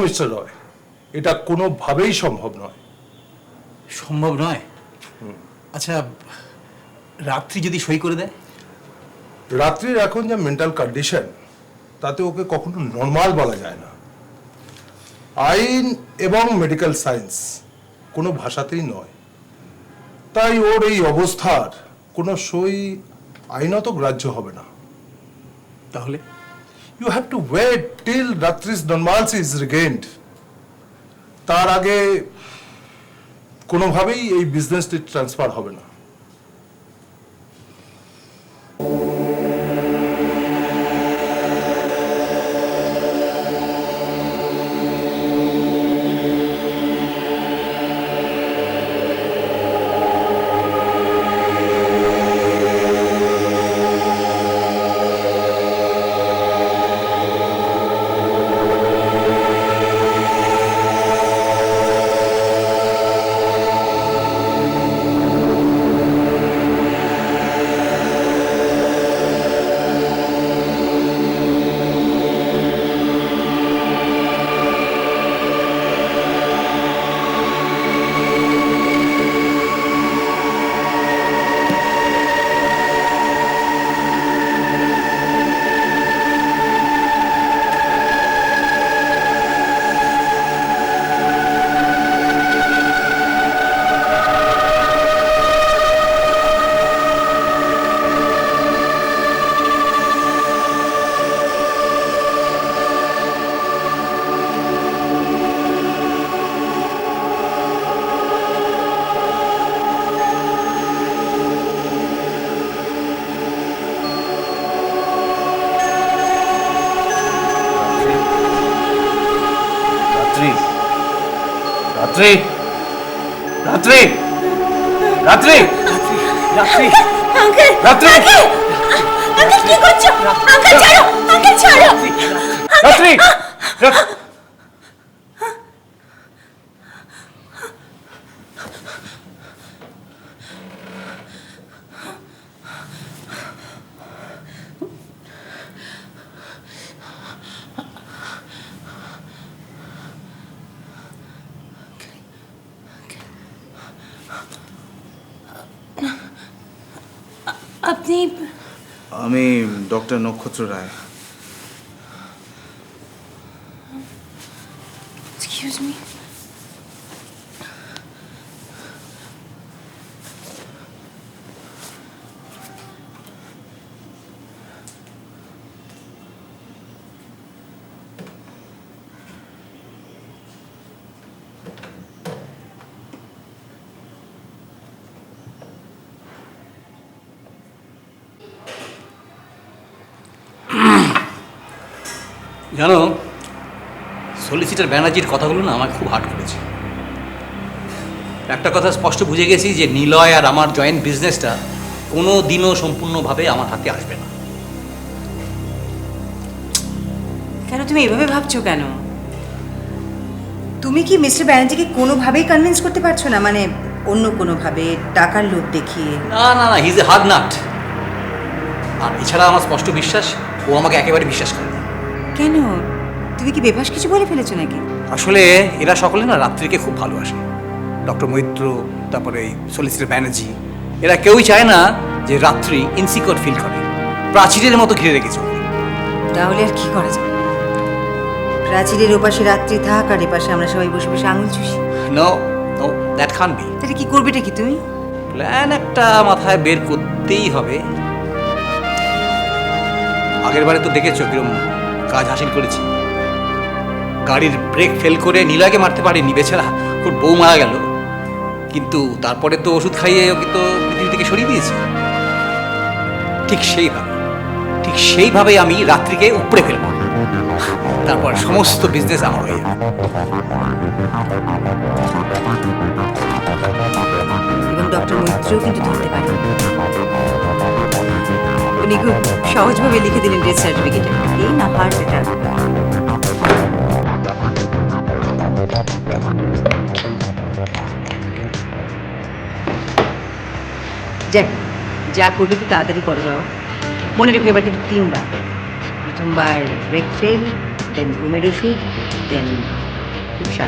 মিস্টার রয়, এটা কোনোভাবেই সম্ভব নয়। সম্ভব নয়? আচ্ছা, রাত্রি যদি সই করে দেয়? রাত্রির এখন যা মেন্টাল কন্ডিশন, তাতে ওকে কখনো নর্মাল বলা যায় না। আইন এবং মেডিকেল সায়েন্স কোনো ভাষাতেই নয়, তাই ওর এই অবস্থার কোনো সই আইনত গ্রাহ্য হবে না। তাহলে you have to wait till রাত্রিস নর্মালসি ইজ রিগেইনড। তার আগে কোনোভাবেই এই বিজনেসটি ট্রান্সফার হবে না। রাত্রি, রাত্রি, রাত্রি, রাত্রি, আঙ্কেল রাত্রি, আঙ্কেল কি করছো? আঙ্কেল ছাড়ো, আঙ্কেল ছাড়ো। রাত্রি, আপনি? আমি doctor Nakshatra Roy. Excuse me. জানো, সলিসিটার ব্যানার্জির কথাগুলো না আমার খুব হার্ট করেছে। একটা কথা স্পষ্ট বুঝে গেছি যে নিলয় আর আমার জয়েন্ট বিজনেসটা কোনো দিনও সম্পূর্ণভাবে আমার হাতে আসবে না। কেন তুমি এভাবে ভাবছো কেন? তুমি কি মিস্টার ব্যানার্জিকে কোনোভাবেই কনভিন্স করতে পারছো না? মানে অন্য কোনোভাবে, টাকার লোভ দেখিয়ে? না না না, হিজ এ হার্ড নাট। আর এছাড়া আমার স্পষ্ট বিশ্বাস ও আমাকে একেবারে বিশ্বাস করে না। কেন? তুমি কি বেফাস কিছু বলে ফেলেছো নাকি? আসলে এরা সকলে না রাত্রিকে খুব ভালোবাসে। ডক্টর মৈত্র, তারপরে এই সলিসিটার ব্যানার্জি, এরা কেউই চায় না যে রাত্রি ইনসিকিউর ফিল করে। প্রাচীরের মতো ঘিরে রেখেছে ওকে। তাহলে আর কি করা যাবে? প্রাচীরের ওপাশে রাত্রি থাক আর এপাশে আমরা সবাই বসে বসে আঙুল চুষি। No no, that can't be. তাহলে কি করবেটা কি তুমি? প্ল্যান একটা মাথায় বের করতেই হবে। আগের বারে তো দেখেছো কিরম কাজ হাসিল করেছি। গাড়ির ব্রেক ফেল করে নিলয়কে মারতে পারিনি, বেচারা ওর বউ মারা গেল। কিন্তু তারপরে তো ওষুধ খাইয়ে ওকে তো পৃথিবী থেকে সরিয়ে দিয়েছি। ঠিক সেইভাবেই আমি রাত্রিকে উপড়ে ফেলবো। তারপর সমস্ত বিজনেস আমার হয়ে যাবে। এবং ডক্টর মৈত্রও কিন্তু ধরতে পারে। উনি খুব সহজভাবে লিখে দিলেন ডেথ সার্টিফিকেটে, এই না হার্ট অ্যাটাক। যাক, যা করবে একটু তাড়াতাড়ি করো বাবা। মনে রেখো এবার কিন্তু 3 বার। প্রথমবার ব্রেক ফেল, দেন ঘুমের ওষুধ, দেন সমস্যা।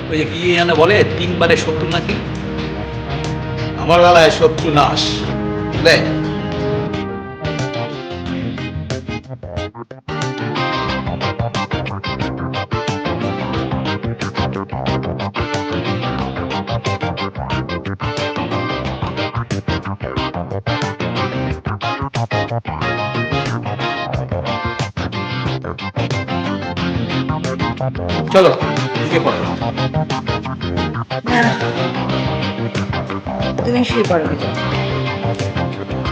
ওই যে কি জানে বলে 3 বারে শত্রু নাকি, আমার বেলায় শত্রু নাশ, বুঝলে? চলো ঢুকে পড়ো। তুমি শুয়ে পড়ো বেটা।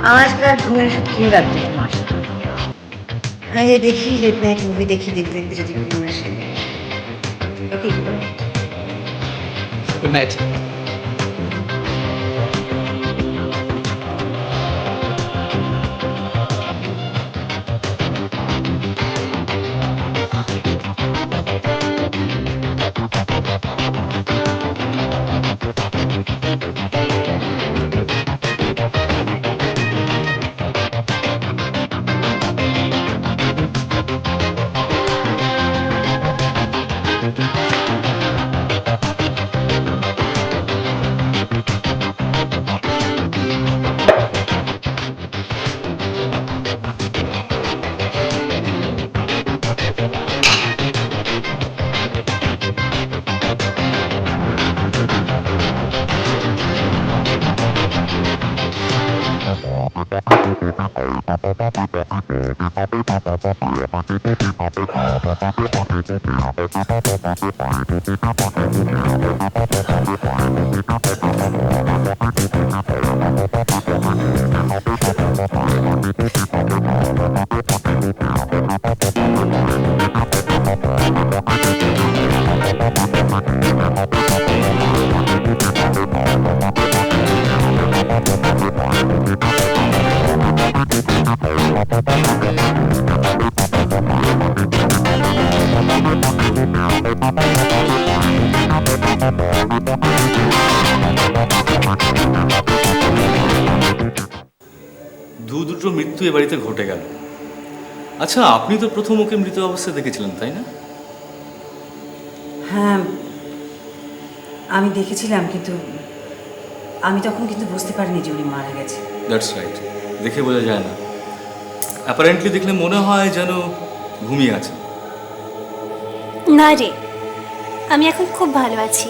আমার আজকে আর ঘুমের কি রাত্রে ঘুম আসে না। আমি যে দেখি লেট নাইট মুভি দেখি, দেখতে দেখতে যদি ঘুম আসে। ওকে। Good night. দুটো মৃত্যু এ বাড়িতে ঘটে গেল। আচ্ছা, আপনি তো প্রথম ওকে মৃত অবস্থায় দেখেছিলেন, তাই না? হ্যাঁ, আমি দেখেছিলাম, কিন্তু আমি তখন কিন্তু বুঝতে পারিনি যে উনি মারা গেছে। দ্যাটস রাইট, দেখে বোঝা যায় না। অ্যাপারেন্টলি দেখলে মনে হয় যেন ঘুমিয়ে আছে। না রে, আমি এখন খুব ভালো আছি,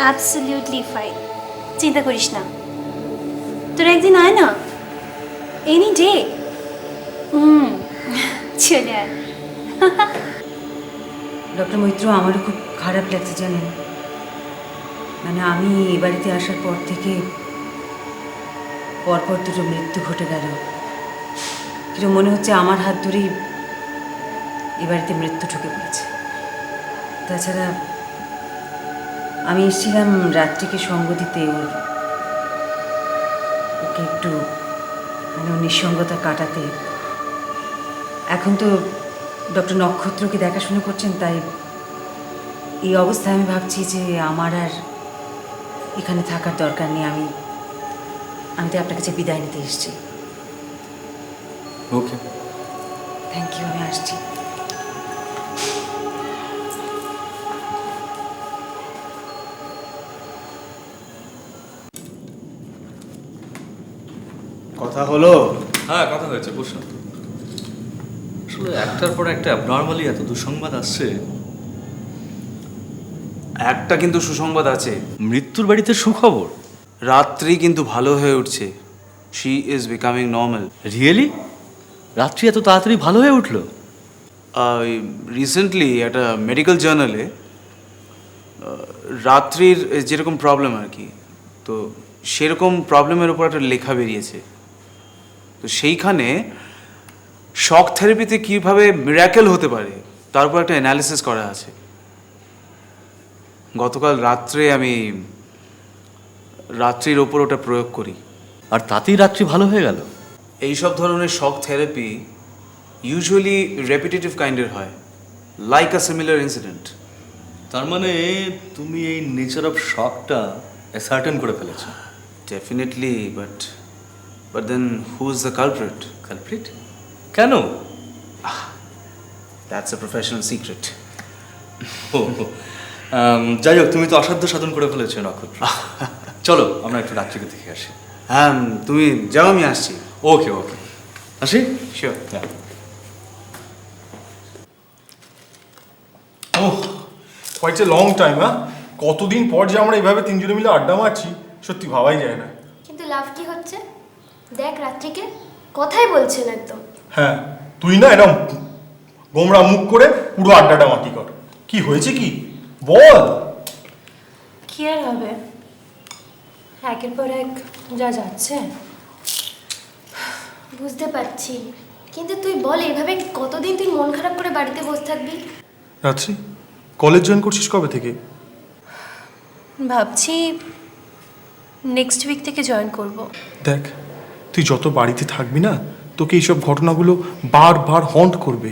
অ্যাবসলিউটলি ফাইন। চিন্তা করিস না, তোর একদিন আয় না, এনি ডে। চলে আয়। ডক্টর মৈত্র, আমারও খুব খারাপ লাগছে জানেন। মানে আমি এ বাড়িতে আসার পর থেকে পরপর দুটো মৃত্যু ঘটে গেল। কিন্তু মনে হচ্ছে আমার হাত ধরেই এ বাড়িতে মৃত্যু ঢুকে পড়েছে। তাছাড়া আমি এসেছিলাম রাত্রিকে সঙ্গ দিতে, ওকে একটু মানে ওর নিঃসঙ্গতা কাটাতে। এখন তো ডক্টর নক্ষত্রকে দেখাশোনা করছেন, তাই এই অবস্থায় আমি ভাবছি যে আমার আর এখানে থাকার দরকার নেই। আমি তো আপনার কাছে বিদায় নিতে এসেছি। ওকে, থ্যাংক ইউ, আমি আসছি। কথা হলো? হ্যাঁ, কথা হয়েছে, বসুন। আসলে একটার পর একটা অ্যাবনর্মালি এত দুঃসংবাদ আসছে। একটা কিন্তু সুসংবাদ আছে। মৃত্যুর বাড়িতে সুখবর। রাত্রি কিন্তু ভালো হয়ে উঠছে। She is becoming normal. Really? রাত্রি এত তাড়াতাড়ি ভালো হয়ে উঠলো? রিসেন্টলি একটা মেডিকেল জার্নালে রাত্রির যেরকম প্রবলেম আর কি, তো সেরকম প্রবলেমের উপর একটা লেখা বেরিয়েছে। তো সেইখানে শক থেরাপিতে কীভাবে মিরাকেল হতে পারে তার উপর একটা অ্যানালিসিস করা আছে। গতকাল রাত্রে আমি রাত্রির ওপর ওটা প্রয়োগ করি, আর তাতেই রাত্রি ভালো হয়ে গেল? এইসব ধরনের শক থেরাপি ইউজুয়ালি রেপিটেটিভ কাইন্ডের হয়, লাইক আ সিমিলার ইনসিডেন্ট। তার মানে তুমি এই নেচার অফ শকটা অ্যাসার্টেন করে ফেলেছো? Definitely, but then who is the culprit? Culprit? কেন? That's a professional secret. যাই হোক, তুমি তো অসাধ্য সাধন করে ফেলেছো নক্ষত্র। চলো আমরা একটু রাত্রিকে দেখে আসি। হ্যাঁ তুমি যাও, আমি আসছি। ওকে ওকে, আসি। Sure. Oh quite a long time. হ্যাঁ, কতদিন পর যে আমরা এইভাবে তিনজনে মিলে আড্ডা মারছি, সত্যি ভাবাই যায় না। কিন্তু লাভ কি হচ্ছে? দেখ রাত্রিকে কথাই বলছে না একদম। হ্যাঁ, তুই না এরকম গোমরা মুখ করে পুরো আড্ডাটা মাটি কর। কি হয়েছে কি বল। কি আর হবে, একের পর এক যা যাচ্ছে। বুঝতে পারছি, কিন্তু তুই বল এইভাবে কতদিন তুই মন খারাপ করে বাড়িতে বসে থাকবি? রাত্রি, কলেজ জয়েন করছিস কবে থেকে? ভাবছি নেক্সট উইক থেকে জয়েন করব। দেখ, তুই যত বাড়িতে থাকবি না, তোকে এইসব ঘটনাগুলো বারবার হন্ট করবে।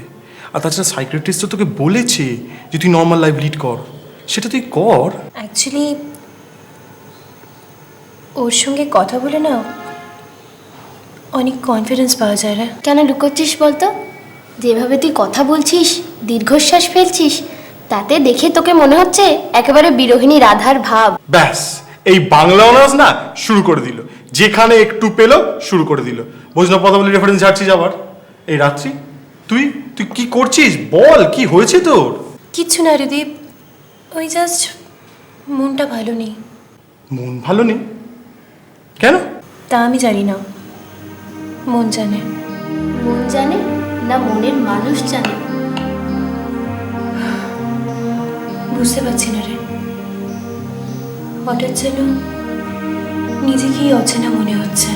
আর তাছাড়া সাইকিয়াট্রিস্ট তো তোকে বলেছে যে তুই নর্মাল লাইফ লিড কর, সেটা তুই কর। অ্যাকচুয়ালি ওর সঙ্গে কথা বলে না অনেক কনফিডেন্স পাওয়া যায় রে। কেন লুকোচ্ছিস বলতো? যেভাবে তুই কথা বলছিস, দীর্ঘশ্বাস ফেলছিস, তাতে দেখে তোকে মনে হচ্ছে একেবারে বিরোহিণী রাধার ভাব। ব্যাস, এই বাংলা অনার্স না শুরু করে দিল, যেখানে একটু পেলো শুরু করে দিল। বৈষ্ণব পদাবলী রেফারেন্স ঝাড়ছিস আবার। এই রাত্রি, তুই তুই কি করছিস বল, কি হয়েছে তোর? কিচ্ছু না রিদীপ, ওই জাস্ট মনটা ভালো নেই। মন ভালো নেই কেন? তা আমি জানি না, মন জানে। মন জানে না মনের মানুষ জানে? বুঝতে পারছি না রে, হঠাৎ যেন নিজেকেই অচেনা মনে হচ্ছে।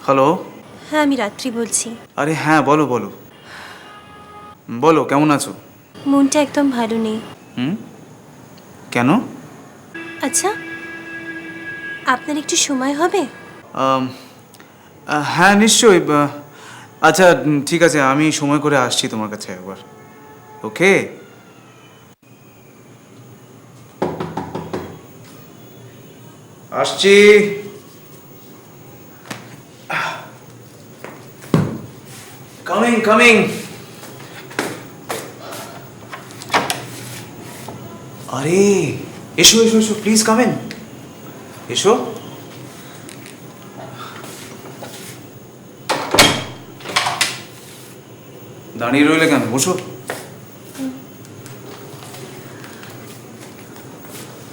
হ্যালো। হ্যাঁ, আমি রাত্রি বলছি। আরে হ্যাঁ, বলো বলো বলো, কেমন আছো? মনটা একদম ভালো নেই। কেন? আচ্ছা, আপনার একটু সময় হবে? হ্যাঁ নিশ্চয়ই। আচ্ছা ঠিক আছে, আমি সময় করে আসছি তোমার কাছে একবার। ওকে। আসছি। Coming coming. আরে এসো এসো এসো, প্লিজ কামিং, এসো। দাঁড়িয়ে রইলে কেন, বসো।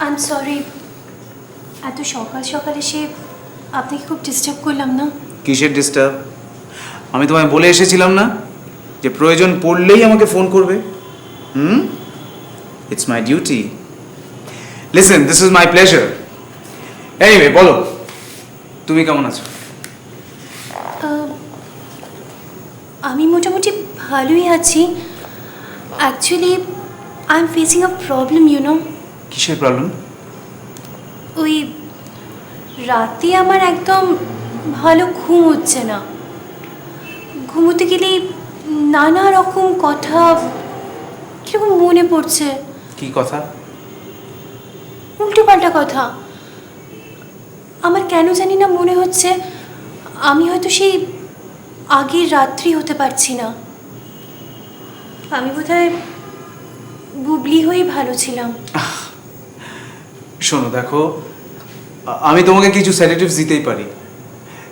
আই এম সরি, এত সকাল সকাল এসে আপনাকে খুব ডিস্টার্ব করলাম না? কিসের ডিস্টার্ব? আমি তোমায় বলে এসেছিলাম না যে প্রয়োজন পড়লেই আমাকে ফোন করবে। It's my duty. Listen, this is my pleasure. Anyway বলো, তুমি কেমন আছো? আমি মোটামুটি ভালোই আছি। Actually I am facing a problem কিসের প্রবলেম? ওই রাতে আমার একদম ভালো ঘুম হচ্ছে না। ঘুমোতে গেলেই নানা রকম কথা কিরকম মনে পড়ছে, কি কথা? উল্টো পাল্টা কথা। আমার কেন জানি না মনে হচ্ছে আমি হয়তো সেই আগের রাত্রি হতে পারছি না। আমি বোধহয় বুবলি হয়েই ভালো ছিলাম। শোনো দেখো, আমি তোমাকে কিছু সেডেটিভস দিতেই পারি,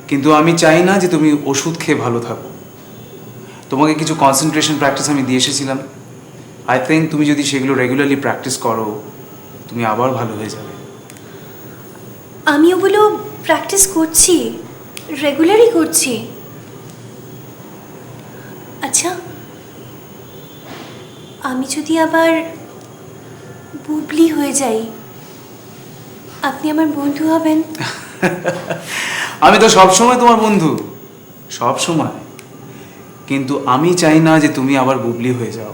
কিন্তু আমি চাই না যে তুমি ওষুধ খেয়ে ভালো থাকো। তোমাকে কিছু কনসেন্ট্রেশন প্র্যাকটিস আমি দিয়ে এসেছিলাম। আই থিঙ্ক তুমি যদি সেগুলো রেগুলারলি প্র্যাকটিস করো, তুমি আবার ভালো হয়ে যাবে। আমি ওগুলো প্র্যাকটিস করছি, রেগুলারই করছি। আচ্ছা, আমি যদি আবার বুবলি হয়ে যাই, আপনি আমার বন্ধু হবেন? আমি তো সবসময় তোমার বন্ধু, সব সময়। কিন্তু আমি চাই না যে তুমি আবার বুবলি হয়ে যাও।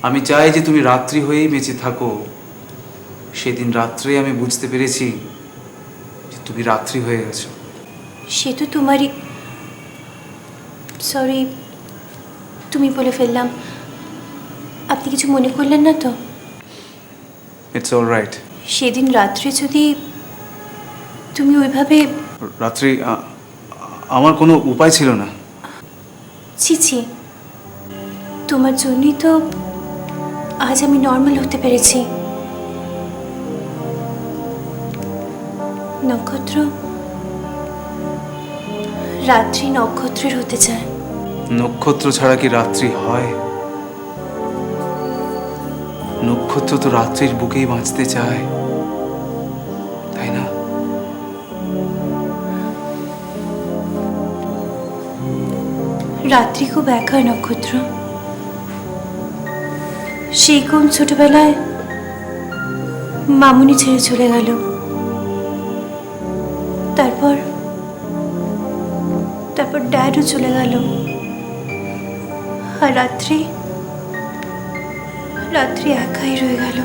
আমি চাই যে তুমি রাত্রি হয়েই বেঁচে থাকো। সেদিন রাত্রে আমি বুঝতে পেরেছি যে তুমি রাত্রি হয়ে গেছো। সে তো তোমারই, সরি তুমি বলে ফেললাম। আপনি কিছু মনে করলেন না তো? It's all right. সেদিন রাত্রে যদি তুমি ওইভাবে, রাত্রি আমার কোনো উপায় ছিল না। ছি ছি, তোমার জন্যই তো আজ আমি নর্মাল হতে পেরেছি। নক্ষত্র, রাত্রি নক্ষত্রের হতে চায়। নক্ষত্র ছাড়া কি রাত্রি হয়? নক্ষত্র তো রাত্রির বুকেই বাঁচতে চায়, তাই না? রাত্রি খুব একা নক্ষত্র। সেই কোন ছোটবেলায় মামুনি ছেড়ে চলে গেল, তারপর ড্যাডও চলে গেল। আর রাত্রি একাই রয়ে গেল।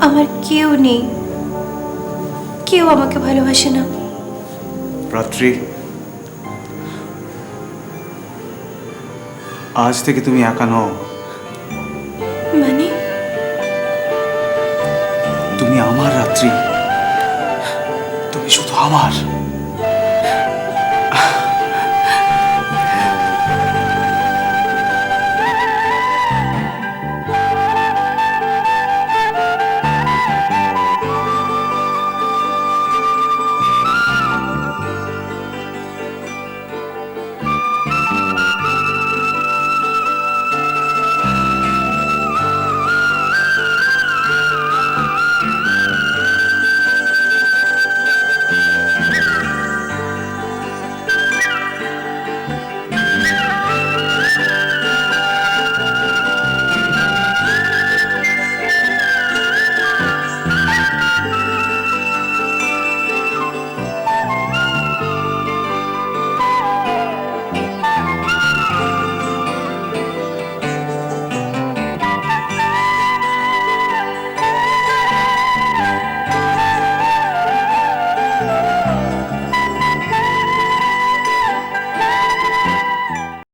আমার কেউ নেই, কেউ আমাকে ভালোবাসে না। রাত্রি, আজ থেকে তুমি একা নও। মানে? তুমি আমার রাত্রি, তুমি শুধু আমার।